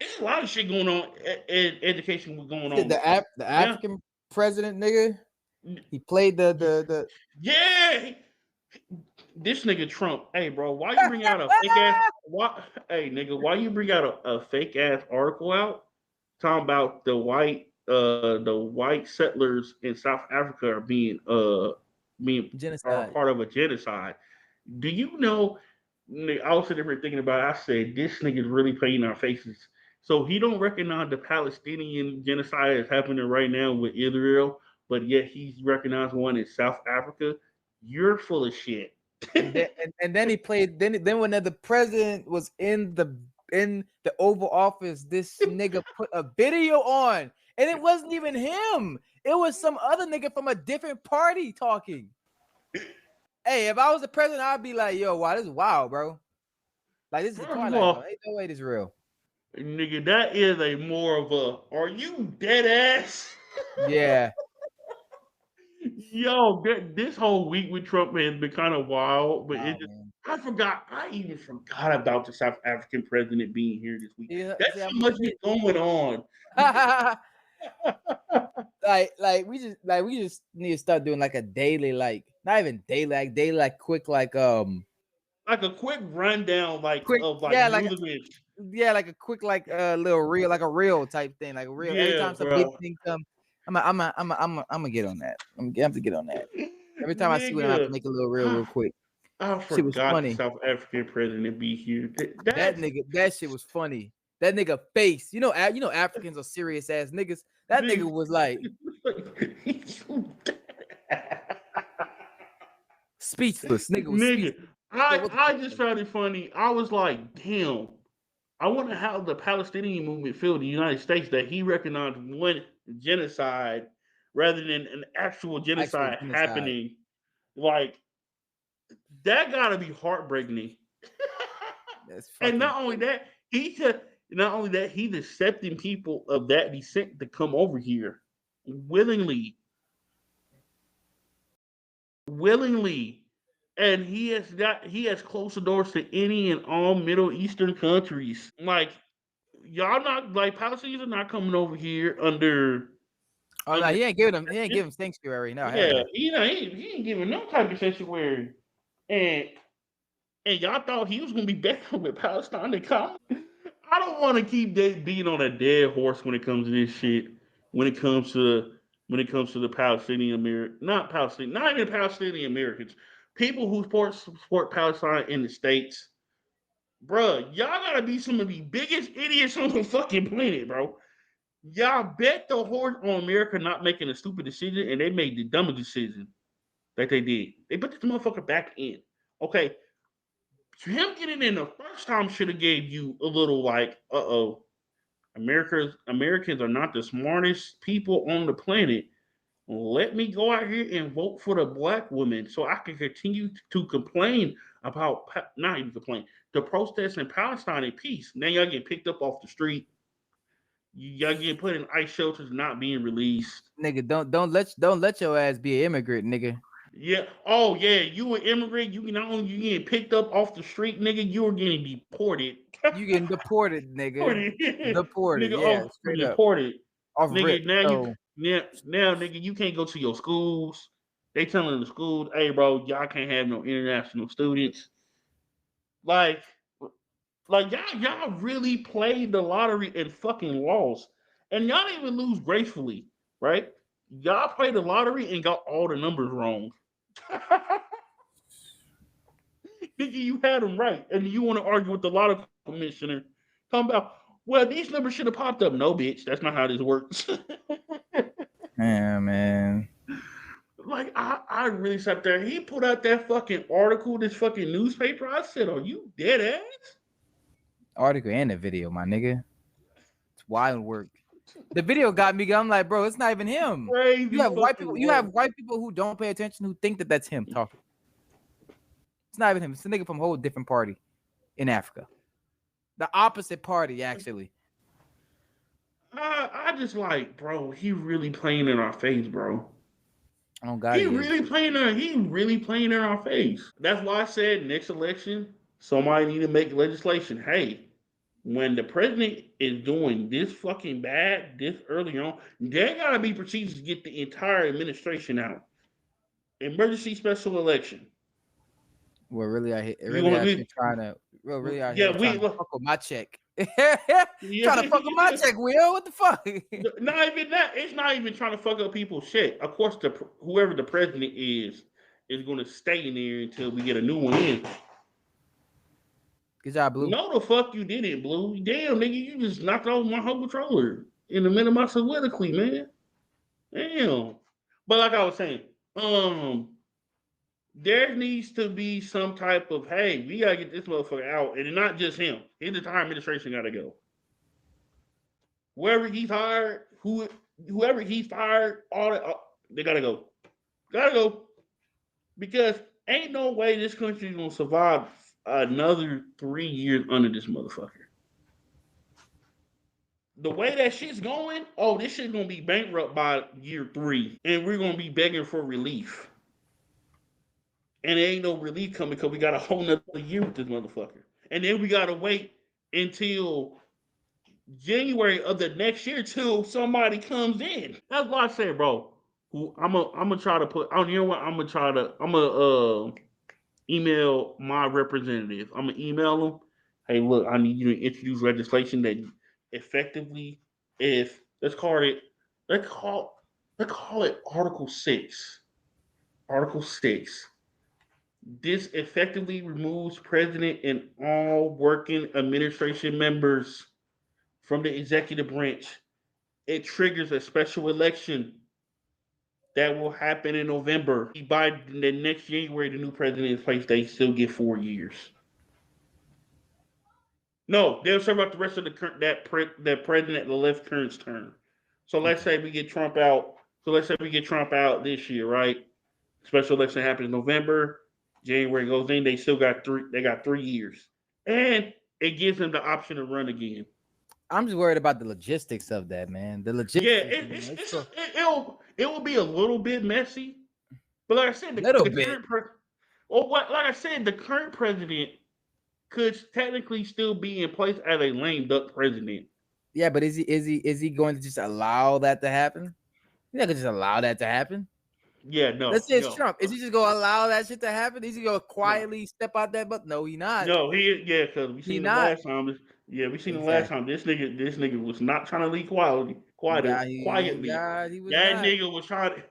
There's a lot of shit going on. Education was going on. The African president, nigga. He played the yeah. This nigga Trump, hey bro, why you bring out a fake ass? Hey nigga, why you bring out a fake ass article out talking about the white settlers in South Africa are being genocide. Are part of a genocide? Do you know? I was sitting there thinking about it. I said this nigga's really playing our faces. So he don't recognize the Palestinian genocide that's happening right now with Israel, but yet he's recognized one in South Africa. You're full of shit. and then he played. Then when the president was in the Oval Office, this nigga put a video on, and it wasn't even him. It was some other nigga from a different party talking. Hey, if I was the president, I'd be like, "Yo, wow, this is wild, bro." Like this is the First of Twilight Zone. all, Ain't no way this real. nigga, that is a more of a. Are you dead ass? Yeah. Yo, this whole week with Trump has been kind of wild, but Wow, man. I even forgot about the South African president being here this week. Yeah, That's see, so I'm much been going on. we just need to start doing like a daily, like not even daily, like quick, like like a quick rundown, like quick, of like yeah, new events. yeah, like a quick, like little reel, like a reel type thing, like a reel. Every Yeah, time some big bro. thing come, I'm gonna get on that. I'm gonna have to get on that. Every time I see one, I have to Nigga, make a little reel real I, quick. I Shit was forgot the funny. South African president be here. That nigga, that shit was funny. That nigga face, you know, Africans are serious ass niggas. That nigga was like speechless. Nigga was nigga, speechless. I just found it funny. I was like, damn. I wonder how the Palestinian movement feel in the United States that he recognized one genocide rather than an actual Actual genocide genocide. happening. Like that gotta be heartbreaking. That's And fucking not only that, he's accepting people of that descent to come over here willingly. Willingly. And he has closed the doors to any and all Middle Eastern countries. Like y'all not like Palestinians are not coming over here under. Oh no, he ain't giving sanctuary. No, hell Yeah, no. he ain't giving no type of sanctuary, and y'all thought he was gonna be better with Palestine to come. I don't want to keep being on a dead horse when it comes to this shit. When it comes to the Palestinian American, not Palestinian, not even Palestinian Americans, people who support Palestine in the states, bruh, y'all gotta be some of the biggest idiots on the fucking planet, bro. Y'all bet the horse on America not making a stupid decision, and they made the dumbest decision that they did. They put this motherfucker back in. Okay, him getting in the first time should have gave you a little like, Americans are not the smartest people on the planet. Let me go out here and vote for the black woman so I can continue to complain about not even complain, the protests in Palestine in peace. Now y'all get picked up off the street. Y'all get put in ICE shelters, not being released. Nigga, don't let your ass be an immigrant, nigga. Yeah. Oh yeah. You an immigrant. You not only you getting picked up off the street, nigga. You are getting deported. You getting deported, nigga. Deported. Deported, Nigga, yeah, oh, straight up. deported. Off rip. Nigga, now So nigga, you can't go to your schools. They telling the schools, hey, bro, y'all can't have no international students. Like, y'all really played the lottery and fucking lost, and y'all didn't even lose gracefully, right? Y'all played the lottery and got all the numbers wrong. Nigga, you had them right, and you want to argue with the lottery commissioner, talking about, well, these numbers should have popped up. No, bitch, that's not how this works. yeah, man. Like I really sat there. He put out that fucking article, this fucking newspaper. I said, "Are you dead ass?" Article and the video, my nigga. It's wild work. The video got me. I'm like, bro, it's not even him. Crazy You have white people. fucking You work. have white people who don't pay attention, who think that that's him talking. It's not even him. It's a nigga from a whole different party in Africa. The opposite party, actually. I just like, bro. He really playing in our face, bro. Oh God, he is. He really playing in our face. That's why I said next election, somebody need to make legislation. Hey, when the president is doing this fucking bad this early on, there gotta be procedures to get the entire administration out. Emergency special election. We're really out here, You want to really out here yeah, trying to fuck with my check. yeah. Trying to fuck with my check, Will. What the fuck? Not even that. It's not even trying to fuck up people's shit. Of course, whoever the president is going to stay in there until we get a new one in. Good job, Blue. No, the fuck you didn't, Blue. Damn, nigga, you just knocked off my whole controller in the middle of my soliloquy, man. Damn. But like I was saying, there needs to be some type of, hey, we gotta get this motherfucker out, and not just him. His entire administration gotta go. Whoever he fired, whoever he fired, they gotta go. Gotta go. Because ain't no way this country is gonna survive another 3 years under this motherfucker. The way that shit's going, oh, this shit's gonna be bankrupt by year 3, and we're gonna be begging for relief. And there ain't no relief coming because we got a whole nother year with this motherfucker. And then we gotta wait until January of the next year till somebody comes in. That's why I said, bro. I'm gonna try to put. Oh, you know what? I'm gonna email my representative. I'm gonna email them. Hey, look, I need you to introduce legislation that effectively, if let's call let's call it Article 6. Article 6. This effectively removes president and all working administration members from the executive branch. It triggers a special election that will happen in November. By the next January, the new president is placed. They still get 4 years. No, they'll serve out the rest of that president the left current term. So let's say we get Trump out. This year, right? Special election happens in November. January goes in. They still got 3. They got 3 years, and it gives them the option to run again. I'm just worried about the logistics of that, man. The logistics. Yeah, it will be a little bit messy, but like I said, the current president could technically still be in place as a lame duck president. Yeah, but is he going to just allow that to happen? He's not gonna just allow that to happen. Yeah, no. Let's say it's Trump. Is he just gonna allow that shit to happen? Is he gonna quietly step out that? But no, he not. No, because we seen the last time. Yeah, we seen the last time. This nigga was not trying to leave quietly. Quietly. That nigga was trying to.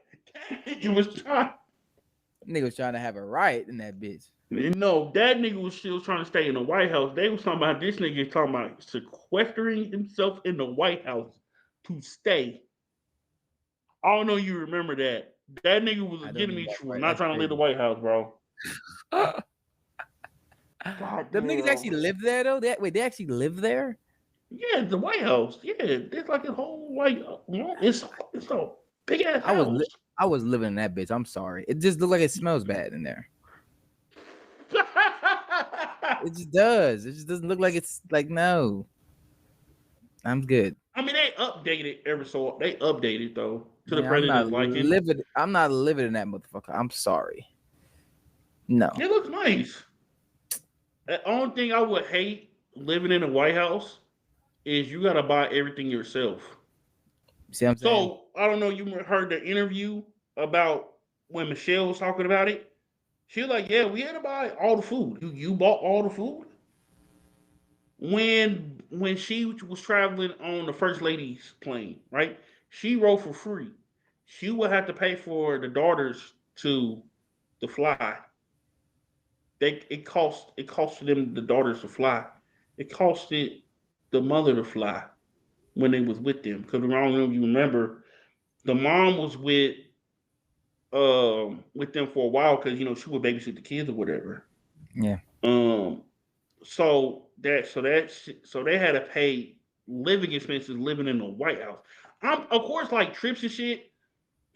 Nigga was trying to have a riot in that bitch. No, that nigga was still trying to stay in the White House. They was talking about this nigga talking about sequestering himself in the White House to stay. I don't know if you remember that. That nigga was legitimately not trying to leave the White House, bro. God, them niggas actually live there though. They actually live there? Yeah, the White House. Yeah, it's like a whole it's a big ass house. I was living in that bitch. I'm sorry. It just looked like it smells bad in there. It just does. It just doesn't look like it's like no. I'm good. I mean, they updated They updated though to the president's liking. I'm not living in that motherfucker. I'm sorry. No. It looks nice. The only thing I would hate living in the White House is you gotta buy everything yourself. See what I'm saying? So I don't know. You heard the interview about when Michelle was talking about it. She was like, "Yeah, we had to buy all the food. You bought all the food." When she was traveling on the First Lady's plane, right? She rode for free. She would have to pay for the daughters to fly. It cost them the daughters to fly. It costed the mother to fly when they was with them. Because I don't know if you remember, the mom was with them for a while because she would babysit the kids or whatever. Yeah. So they had to pay living expenses living in the White House. Of course, like trips and shit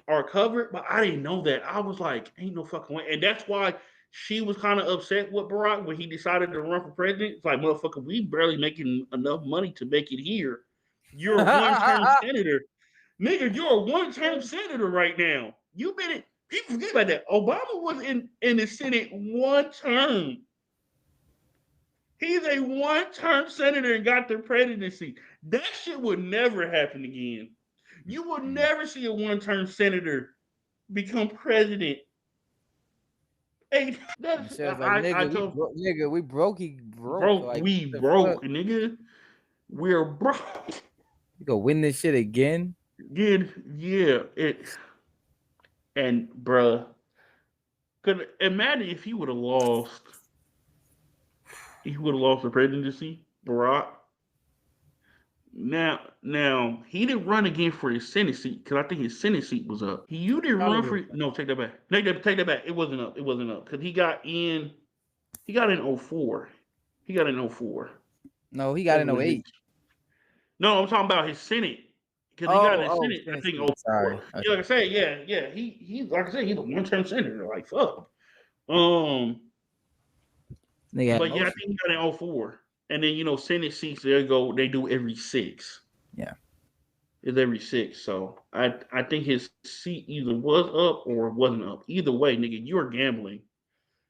are covered, but I didn't know that. I was like, ain't no fucking way. And that's why she was kind of upset with Barack when he decided to run for president. It's like, motherfucker, we barely making enough money to make it here. You're a one-term senator. Nigga, you're a one-term senator right now. You've been people forget about that. Obama was in the Senate one term. He's a one-term senator and got the presidency. That shit would never happen again. You would never see a one-term senator become president. Hey, that's like, nigga, we broke. He broke. Like, we broke, nigga. We're broke. You gonna win this shit again? Yeah. And bruh, could imagine if he would have lost. He would have lost the presidency, Barack. Now he didn't run again for his Senate seat because I think his Senate seat was up. You didn't run for it. No, take that back. Take that back. It wasn't up. Because he got in 04. He got in 04. No, he got in 08. No, I'm talking about his Senate. Because he got in the Senate, I think 04. Sorry. Okay. Yeah, like I said, yeah. He like I said, he's a one-term senator. Like fuck. But yeah, I think he got in 04. And then Senate seats they do every 6. Yeah. It's every 6. So I think his seat either was up or wasn't up. Either way, nigga, you're gambling.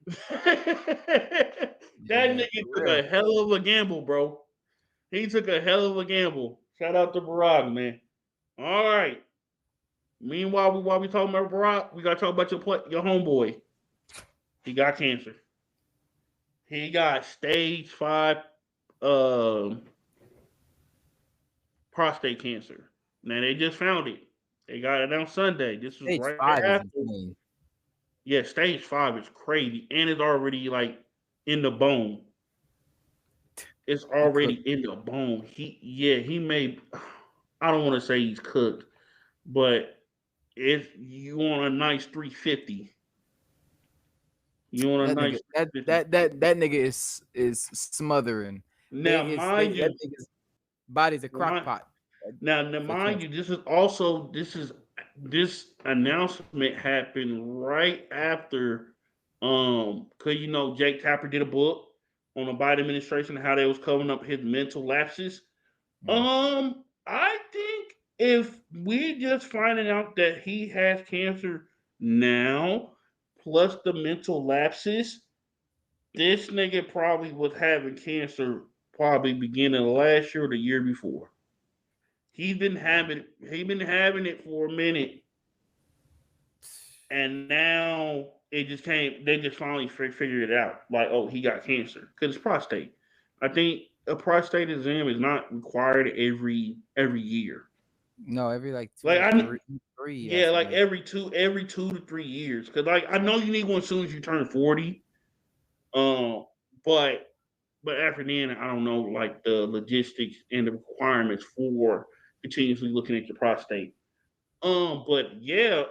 That nigga took a hell of a gamble, bro. He took a hell of a gamble. Shout out to Barack, man. All right. Meanwhile, while we talking about Barack, we gotta talk about your homeboy. He got cancer. He got stage 5 prostate cancer. Now they just found it. They got it on Sunday. This was stage right 5 after. is Yeah, stage 5 is crazy, and it's already like in the bone. It's already in the bone. He may. I don't want to say he's cooked, but if you want a nice 350, you want a nice that nigga is smothering. Now, mind you, that nigga's body's a crock pot. Now, mind you, this announcement happened right after, because Jake Tapper did a book on the Biden administration how they was covering up his mental lapses. I think if we just finding out that he has cancer now, plus the mental lapses, this nigga probably was having cancer probably beginning of last year or the year before. He's been having it for a minute, and now it just came. They just finally figured it out. Like, oh, he got cancer because it's prostate. I think a prostate exam is not required every year. No, every like 2 like or 3. Yeah, like every 2 to 3 years. Because I know you need one as soon as you turn 40. But after then, I don't know like the logistics and the requirements for continuously looking at your prostate. But yeah,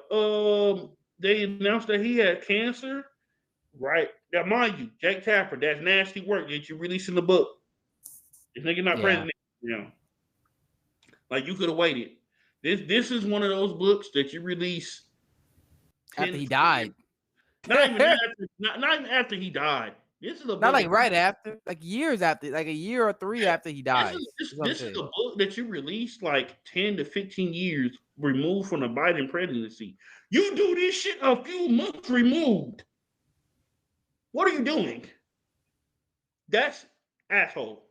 they announced that he had cancer. Right now, mind you, Jake Tapper, that's nasty work that you released in the book. This nigga not president now. Like you could have waited. This is one of those books that you release after he died. Not even after he died. This is a book not like right after, like years after, like a year or 3 after he died. This is a book that you released like 10 to 15 years removed from the Biden presidency. You do this shit a few months removed. What are you doing? That's asshole.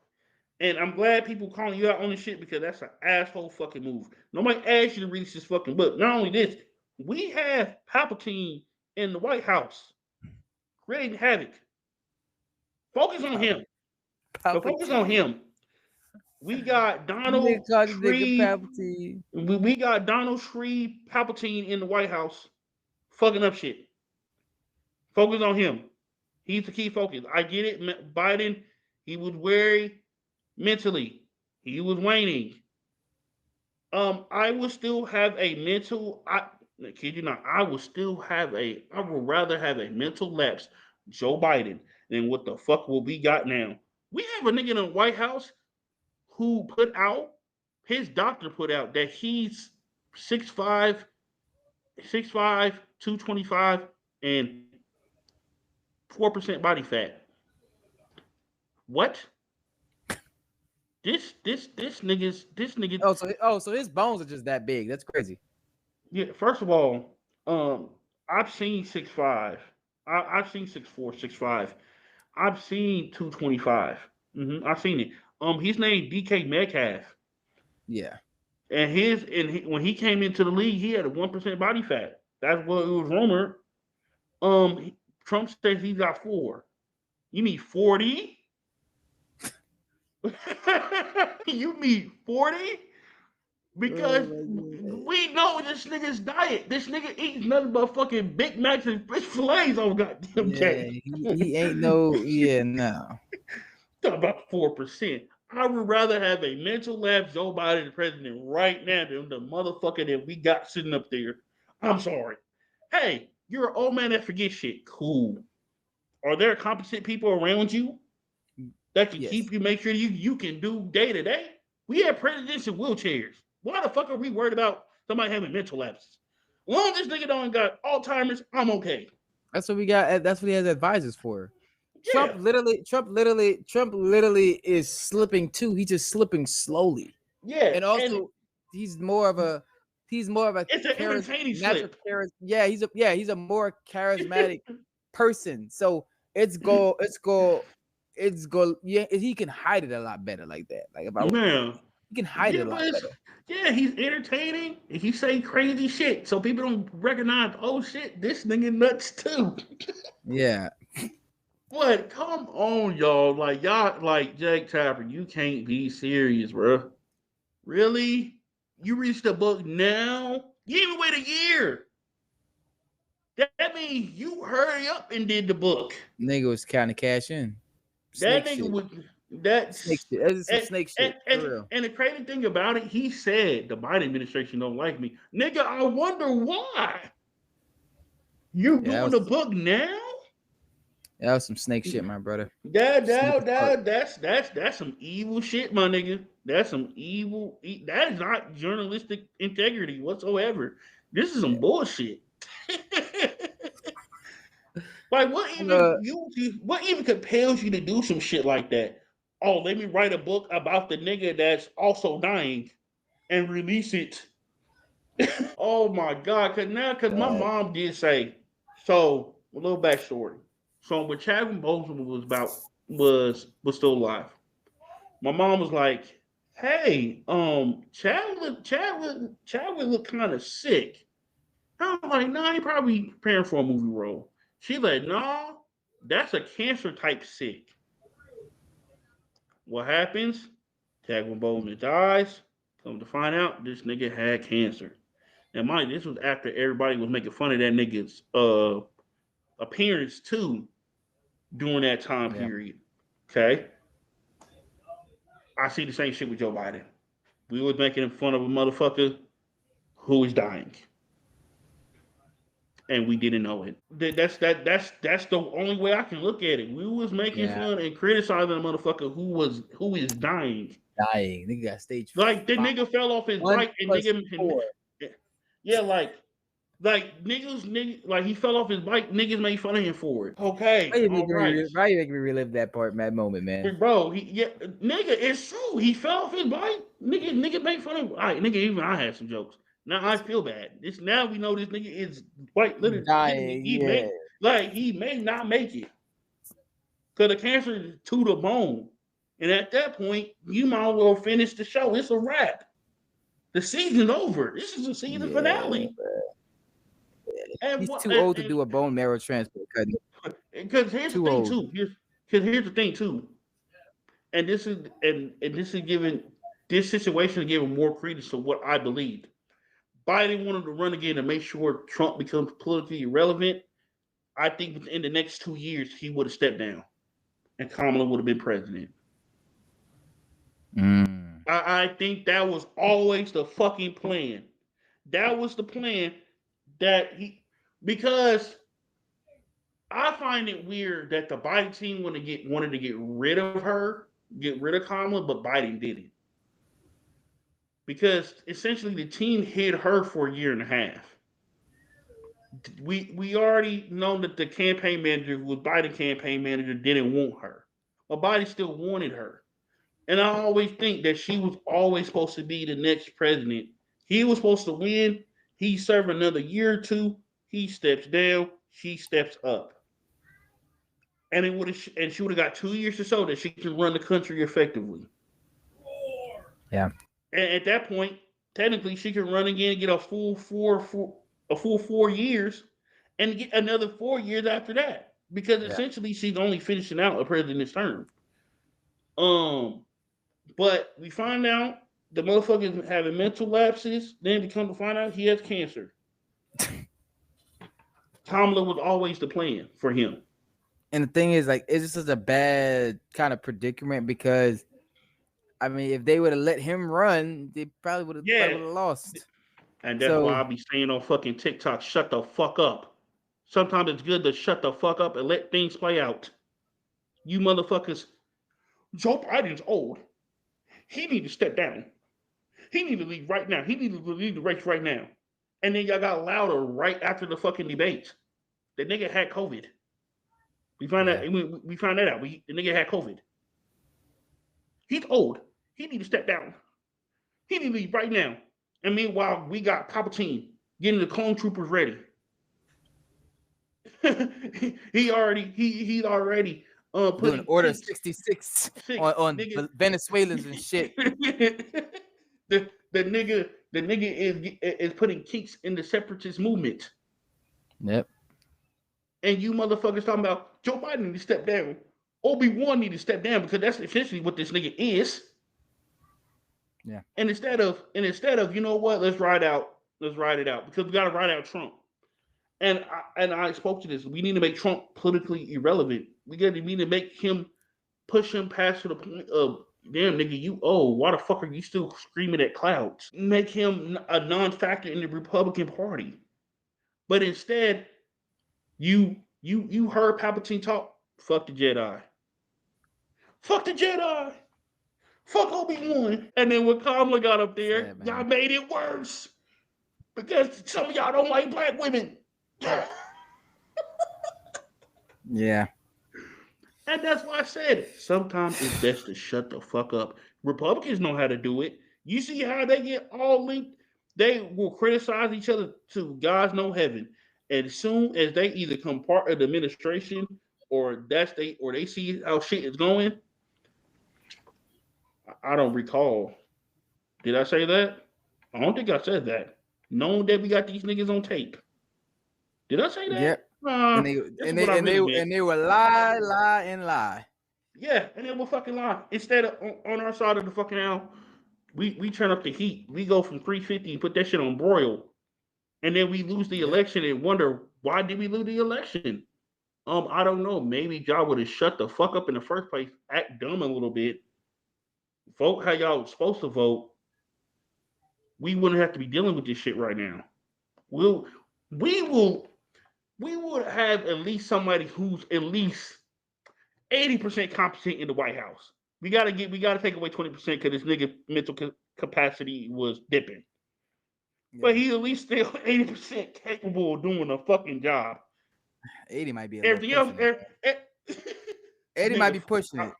And I'm glad people calling you out on this shit because that's an asshole fucking move. Nobody asked you to release this fucking book. Not only this, we have Palpatine in the White House creating havoc. Focus on him. Focus on him. We got Donald Shreve. We got Donald Shreve Palpatine in the White House fucking up shit. Focus on him. He's the key focus. I get it. Biden, he was wary mentally. He was waning. I would still have a mental. I kid you not. I would rather have a mental lapse, Joe Biden, than what the fuck will we got now. We have a nigga in the White House who his doctor put out that he's 6'5", 225, and 4% body fat. What? This nigga. So his bones are just that big. That's crazy. Yeah. First of all, I've seen 6'5". I've seen 6'4", 6'5". I've seen 225. I've seen it. His name DK Metcalf. Yeah. And when he came into the league, he had a 1% body fat. That's what it was rumored. Trump says he's got 4. You need 40? You need 40? Because we know this nigga's diet. This nigga eats nothing but fucking Big Macs and fish fillets on goddamn day. He ain't no, no. Talk about 4%. I would rather have a mental lapse Joe Biden the president right now than the motherfucker that we got sitting up there. I'm sorry. Hey, you're an old man that forgets shit. Cool. Are there competent people around you that can keep you, make sure you can do day to day? We have presidents in wheelchairs. Why the fuck are we worried about somebody having mental lapses? As long as this nigga don't got Alzheimer's, I'm okay. That's what we got. That's what he has advisors for. Trump literally is slipping too. He's just slipping slowly. Yeah, and also he's more of a it's an entertaining slip. He's a more charismatic person. So it's go. Yeah, he can hide it a lot better like that. Like if I he can hide it a lot better. Yeah, he's entertaining. He say crazy shit, so people don't recognize. Oh shit, this nigga nuts too. Yeah. What? Come on, y'all. Like y'all, like Jake Tapper, you can't be serious, bro. Really? You reached the book now? You even wait a year. That means you hurry up and did the book. Nigga was counting cash in. That nigga was snake shit. That's some snake shit. For real. And the crazy thing about it, he said the Biden administration don't like me. Nigga, I wonder why. You doing the book now? That was some snake shit, my brother. That's some evil shit, my nigga. That's some evil. That is not journalistic integrity whatsoever. This is some bullshit. Like what even compels you to do some shit like that? Oh, let me write a book about the nigga that's also dying and release it. Oh my god, cause my mom did say so. A little backstory. So when Chadwick Boseman was still alive, my mom was like, "Hey, Chadwick looked kind of sick." I was like, "Nah, he probably preparing for a movie role." She like, "No, that's a cancer type sick." What happens? Chadwick Boseman dies. Come to find out, this nigga had cancer. And mind, this was after everybody was making fun of that nigga's appearance too during that time period. Okay. I see the same shit with Joe Biden. We was making fun of a motherfucker who is dying. And we didn't know it. That's the only way I can look at it. We was making fun and criticizing a motherfucker who is dying. Nigga got stage. Like the nigga fell off his bike and niggas, like he fell off his bike. Niggas made fun of him for it. Okay, why you make me relive that moment, man? Bro, nigga, it's true. He fell off his bike. Nigga made fun of him. All right, nigga, even I had some jokes. Now I feel bad. Now we know this nigga is quite literally dying. He may not make it because the cancer is to the bone. And at that point, you might as well finish the show. It's a wrap. The season's over. This is the season finale. He's too old to do a bone marrow transplant. Because here's the thing too. Here's the thing too. And this is giving this situation giving more credence to what I believed. Biden wanted to run again to make sure Trump becomes politically irrelevant. I think within the next 2 years he would have stepped down, and Kamala would have been president. I think that was always the fucking plan. That was the plan because I find it weird that the Biden team wanted to get rid of Kamala, but Biden didn't. Because essentially the team hid her for a year and a half. We already know that the campaign manager, who was Biden campaign manager, didn't want her. But Biden still wanted her. And I always think that she was always supposed to be the next president. He was supposed to win. He served another year or two. He steps down. She steps up. And she would have got 2 years to show that she can run the country effectively. Yeah. And at that point, technically, she can run again and get a full 4 years, and get another 4 years after that. Because essentially, she's only finishing out a president's term. But we find out the motherfucker is having mental lapses. Then we come to find out he has cancer. Kamala was always the plan for him. And the thing is, like, it's just such a bad kind of predicament because, I mean, if they would have let him run, they probably would have lost. And that's why I'll be saying on fucking TikTok, shut the fuck up. Sometimes it's good to shut the fuck up and let things play out. You motherfuckers, Joe Biden's old. He need to step down. He need to leave right now. He need to leave the race right now. And then y'all got louder right after the fucking debate. The nigga had COVID. We found that we found that out. The nigga had COVID. He's old. He need to step down. He need to leave right now. And meanwhile, we got Palpatine getting the clone troopers ready. he's already doing Order 66 on Venezuelans and shit. the nigga is putting kinks in the separatist movement. Yep. And you motherfuckers talking about Joe Biden need to step down. Obi-Wan need to step down because that's essentially what this nigga is. Yeah. And instead of you know what, let's ride it out because we got to ride out Trump. And I spoke to this. We need to make Trump politically irrelevant. We need to make him push him past to the point of damn nigga, you why the fuck are you still screaming at clouds? Make him a non-factor in the Republican Party. But instead, you heard Palpatine talk. Fuck the Jedi. Fuck the Jedi. Fuck Obi-Wan. And then when Kamala got up there, y'all made it worse because some of y'all don't like black women. Yeah. And that's why I said sometimes it's best to shut the fuck up. Republicans know how to do it. You see how they get all linked? They will criticize each other to God's no heaven. And as soon as they either come part of the administration or they see how shit is going, I don't recall. Did I say that? I don't think I said that. Knowing that we got these niggas on tape. Did I say that? Yep. And they will lie. Yeah, and they will fucking lie. Instead of on our side of the fucking aisle, we turn up the heat. We go from 350 and put that shit on broil. And then we lose the election and wonder why did we lose the election? I don't know. Maybe y'all would have shut the fuck up in the first place, act dumb a little bit, vote how y'all was supposed to vote. We wouldn't have to be dealing with this shit right now. We would have at least somebody who's at least 80% competent in the White House. We gotta take away 20% because this nigga mental capacity was dipping. Yeah. But he's at least still 80% capable of doing a fucking job. 80 might be everything else. 80 might be pushing it.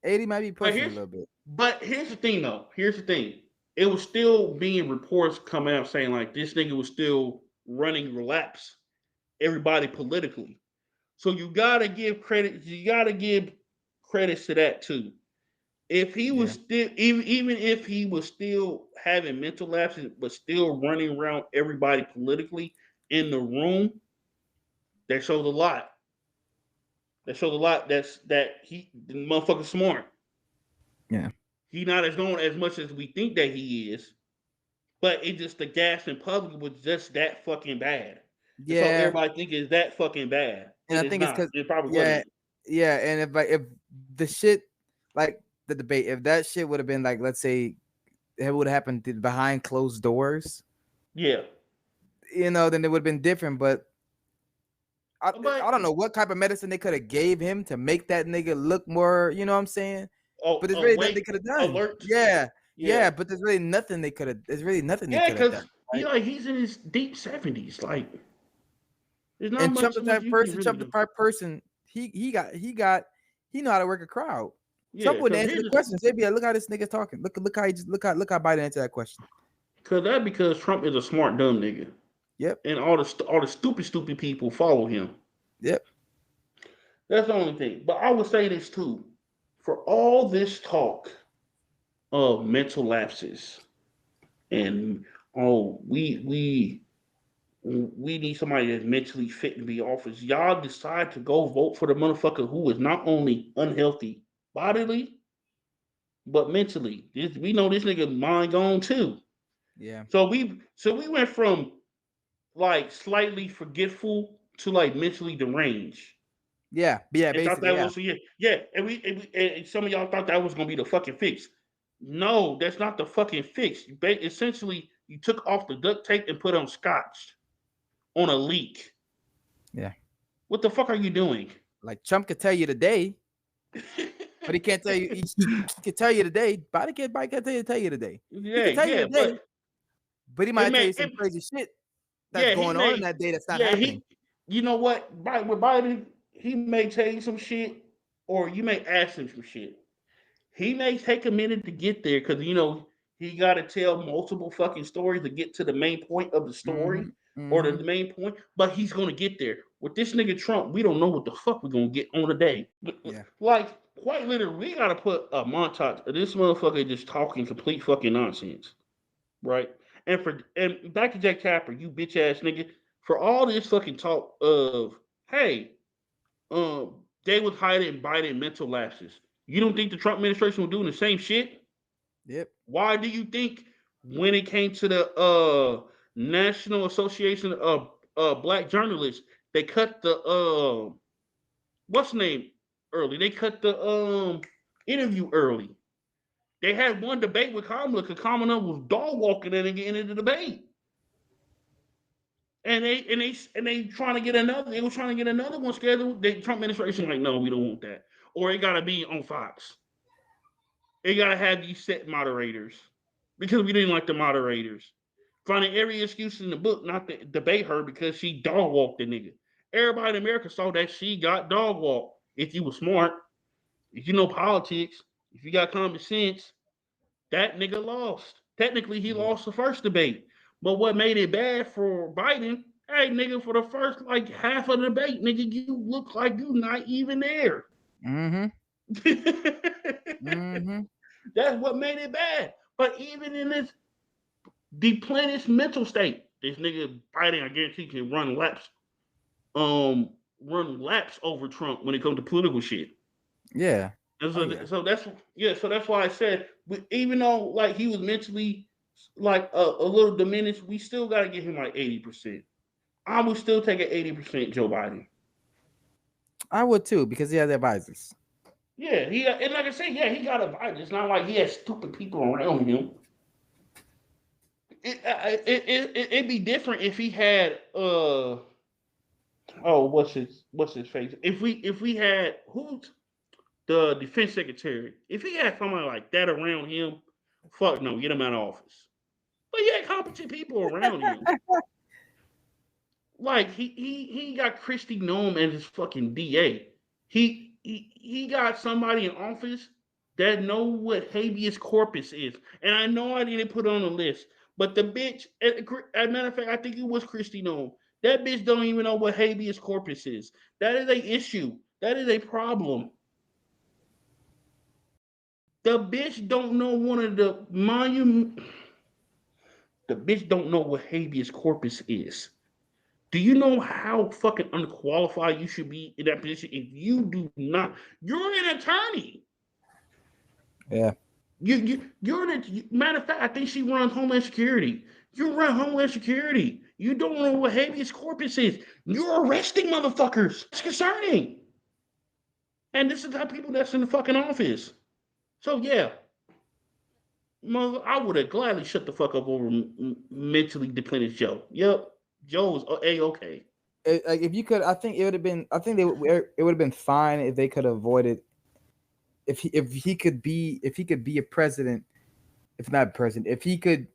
80 might be pushing a little bit. But here's the thing, though. It was still being reports coming out saying like this nigga was still running laps everybody politically. So you gotta give credit. You gotta give credits to that too. If he was still, even if he was still having mental lapses, but still running around everybody politically in the room, that shows a lot. The motherfucker's smart. Yeah. He not as known as much as we think that he is, but it just the gas in public was just that fucking bad. Yeah. So everybody think it's that fucking bad. And I think it's because it probably wasn't. Yeah, and if the shit like the debate, if that shit would have been like, let's say it would have happened behind closed doors. Yeah. Then it would have been different, but I don't know what type of medicine they could have gave him to make that nigga look more, you know what I'm saying? But there's really nothing they could have done. Alert. Yeah, but there's really nothing they could have. There's really nothing they could have done. Yeah, because he's in his deep 70s. Like, there's not much. Trump the type person. He know how to work a crowd. Yeah, Trump wouldn't answer the questions. They'd be like, look how this nigga's talking. Look how Biden answered that question. Because Trump is a smart dumb nigga. Yep. And all the stupid people follow him. Yep. That's the only thing. But I would say this too. For all this talk of mental lapses and we need somebody that's mentally fit to be office, y'all decide to go vote for the motherfucker who is not only unhealthy bodily, but mentally. We know this nigga mind gone too. Yeah. So we went from like slightly forgetful to like mentally deranged. Yeah, basically. And some of y'all thought that was gonna be the fucking fix. No, that's not the fucking fix. Essentially, you took off the duct tape and put on scotch on a leak. Yeah. What the fuck are you doing? Like Trump could tell you today, but he can't tell you. He can tell you today. Biden can't tell you today. Yeah, he can tell you today, but he might tell you some crazy shit that's going on in that day that's not happening. You know what? With Biden, he may tell you some shit, or you may ask him some shit. He may take a minute to get there because he got to tell multiple fucking stories to get to the main point of the story or the main point. But he's gonna get there. With this nigga Trump, we don't know what the fuck we're gonna get on the day. Yeah. Like quite literally, we gotta put a montage of this motherfucker just talking complete fucking nonsense, right? And back to Jack Tapper, you bitch ass nigga, for all this fucking talk of hey, they was hiding Biden mental lapses. You don't think the Trump administration was doing the same shit? Yep. Why do you think when it came to the National Association of Black Journalists, they cut the what's the name early? They cut the interview early. They had one debate with Kamala because Kamala was dog walking in and getting into the debate. And they trying to get another. They were trying to get another one scheduled. The Trump administration like, no, we don't want that. Or it gotta be on Fox. It gotta have these set moderators because we didn't like the moderators. Finding every excuse in the book not to debate her because she dog walked the nigga. Everybody in America saw that she got dog walked. If you were smart, if you know politics, if you got common sense, that nigga lost. Technically, he lost the first debate. But what made it bad for Biden? Hey, nigga, for the first like half of the debate, nigga, you look like you not even there. That's what made it bad. But even in this depleted mental state, this nigga Biden, I guarantee, can run laps over Trump when it comes to political shit. Yeah. And so that's why I said, even though like he was mentally like a little diminished, we still got to give him like 80%. I would still take an 80% Joe Biden. I would too because he has advisors. Yeah, and like I said, yeah, he got advisors. It's not like he has stupid people around him. It'd be different if he had what's his face? If we had who's the defense secretary? If he had somebody like that around him, fuck no, get him out of office. But he had competent people around him. Like he got Christy Nome as his fucking DA. He got somebody in office that know what habeas corpus is. And I know I didn't put it on the list, but the bitch, as a matter of fact, I think it was Christy Nome. That bitch don't even know what habeas corpus is. That is a issue. That is a problem. The bitch don't know one of the monument. The bitch don't know what habeas corpus is. Do you know how fucking unqualified you should be in that position if you do not? You're an attorney. Yeah. You're an matter of fact. I think she runs Homeland Security. You run Homeland Security. You don't know what habeas corpus is. You're arresting motherfuckers. It's concerning. And this is how people that's in the fucking office. So yeah, mother, I would have gladly shut the fuck up over mentally depleted Joe. Yep, Joe was a-okay. Like if you could, I think it would have been. I think it would have been fine if they could have avoided. If he could be a president, if not president, if he could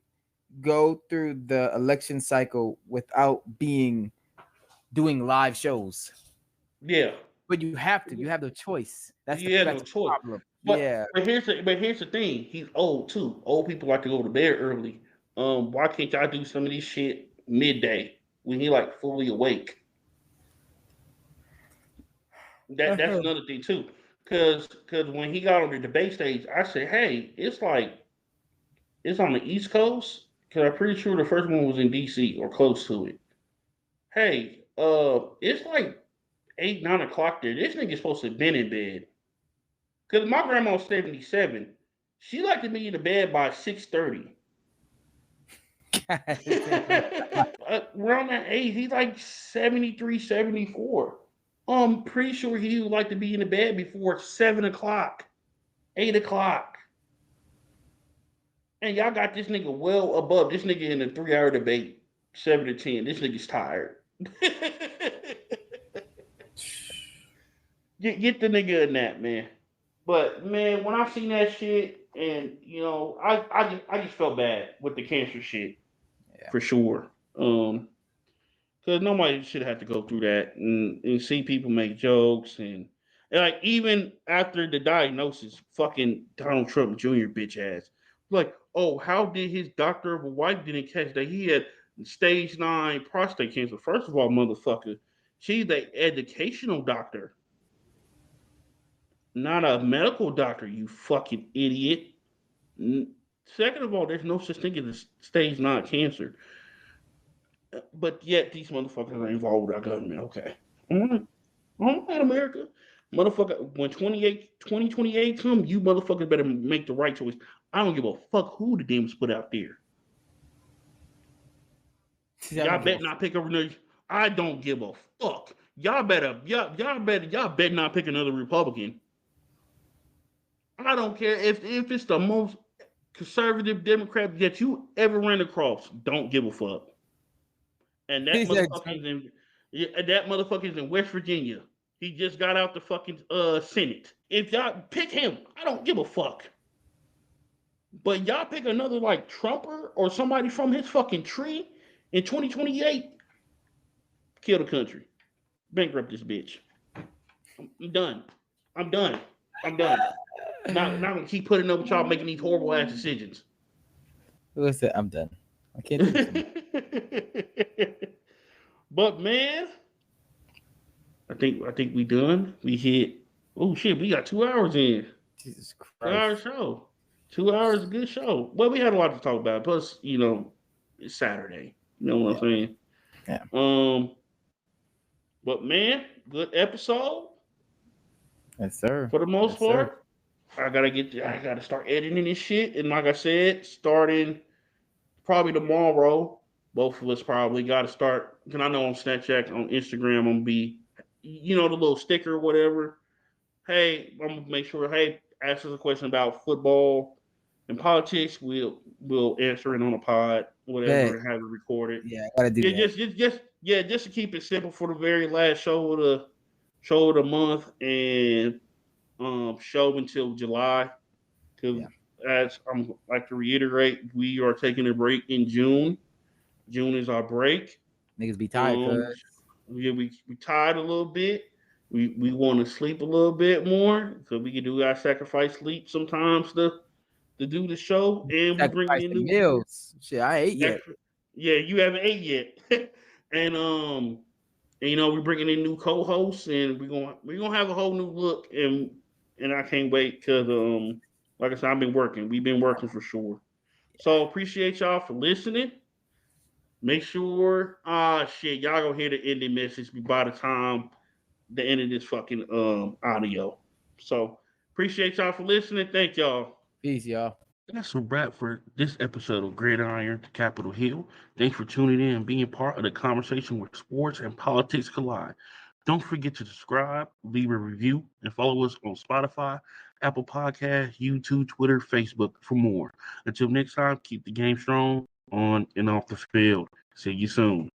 go through the election cycle without doing live shows. Yeah. But you have to. You have no choice. That's no choice. Problem. But here's the thing. He's old too. Old people like to go to bed early. Why can't y'all do some of this shit midday when he like fully awake? That's another thing too. Cause when he got on the debate stage, I said, hey, it's on the East Coast. Cause I'm pretty sure the first one was in DC or close to it. Hey, it's like 8, 9 o'clock there. This nigga's supposed to have been in bed. Because my grandma's 77. She liked to be in the bed by 6:30. Around that age, he's like 73, 74. I'm pretty sure he would like to be in the bed before 7 o'clock, 8 o'clock. And y'all got this nigga well above. This nigga in a 3-hour debate, 7 to 10. This nigga's tired. Get the nigga a nap, man. But man, when I seen that shit, and I just felt bad with the cancer shit, for sure. Because nobody should have to go through that and see people make jokes and like even after the diagnosis, fucking Donald Trump Jr. bitch ass. Like, oh, how did his doctor of a wife didn't catch that he had stage 9 prostate cancer? First of all, motherfucker, she's an educational doctor, not a medical doctor, you fucking idiot. Second of all, there's no such thing as a stage 9 cancer. But yet these motherfuckers are involved with our government. Okay. All right, America. Motherfucker, when 2028 come, you motherfuckers better make the right choice. I don't give a fuck who the Dems put out there. Y'all better not pick another. I don't give a fuck. Y'all better not pick another Republican. I don't care if it's the most conservative Democrat that you ever ran across. Don't give a fuck. And that motherfucker's in West Virginia. He just got out the fucking Senate. If y'all pick him, I don't give a fuck. But y'all pick another like Trumper or somebody from his fucking tree in 2028, kill the country. Bankrupt this bitch. I'm done. Not gonna keep putting up with y'all making these horrible ass decisions. Listen, I'm done. I can't do this. But man, I think we done. We hit. Oh shit, we got 2 hours in. Jesus Christ. 2 hour show. 2 hours, good show. Well, we had a lot to talk about. Plus, it's Saturday. You know what I'm saying? Yeah. But man, good episode. Yes, sir. For the most part, sir. I gotta start editing this shit, and like I said, starting probably tomorrow. Both of us probably got to start. Because I know on Snapchat, on Instagram, I'm gonna be, the little sticker or whatever. Hey, I'm gonna make sure. Hey, ask us a question about football and politics. We'll answer it on a pod, whatever, and have it recorded. Yeah, I gotta do that. Just to keep it simple for the very last show of the month and show until July. Because as I'm like to reiterate, we are taking a break in June. June is our break. Niggas be tired, we tired a little bit. We want to sleep a little bit more, so we can do our sacrifice sleep sometimes to do the show, and we bring in new meals. Shit, I ate yet. Yeah, you haven't ate yet, and we're bringing in new co-hosts, and we're gonna have a whole new look, and I can't wait because like I said, we've been working for sure. So appreciate y'all for listening. Make sure, y'all gonna hear the ending message by the time the end of this fucking audio. So appreciate y'all for listening. Thank y'all. Peace, y'all. That's a wrap for this episode of Gridiron to Capitol Hill. Thanks for tuning in and being part of the conversation where sports and politics collide. Don't forget to subscribe, leave a review, and follow us on Spotify, Apple Podcasts, YouTube, Twitter, Facebook for more. Until next time, keep the game strong on and off the field. See you soon.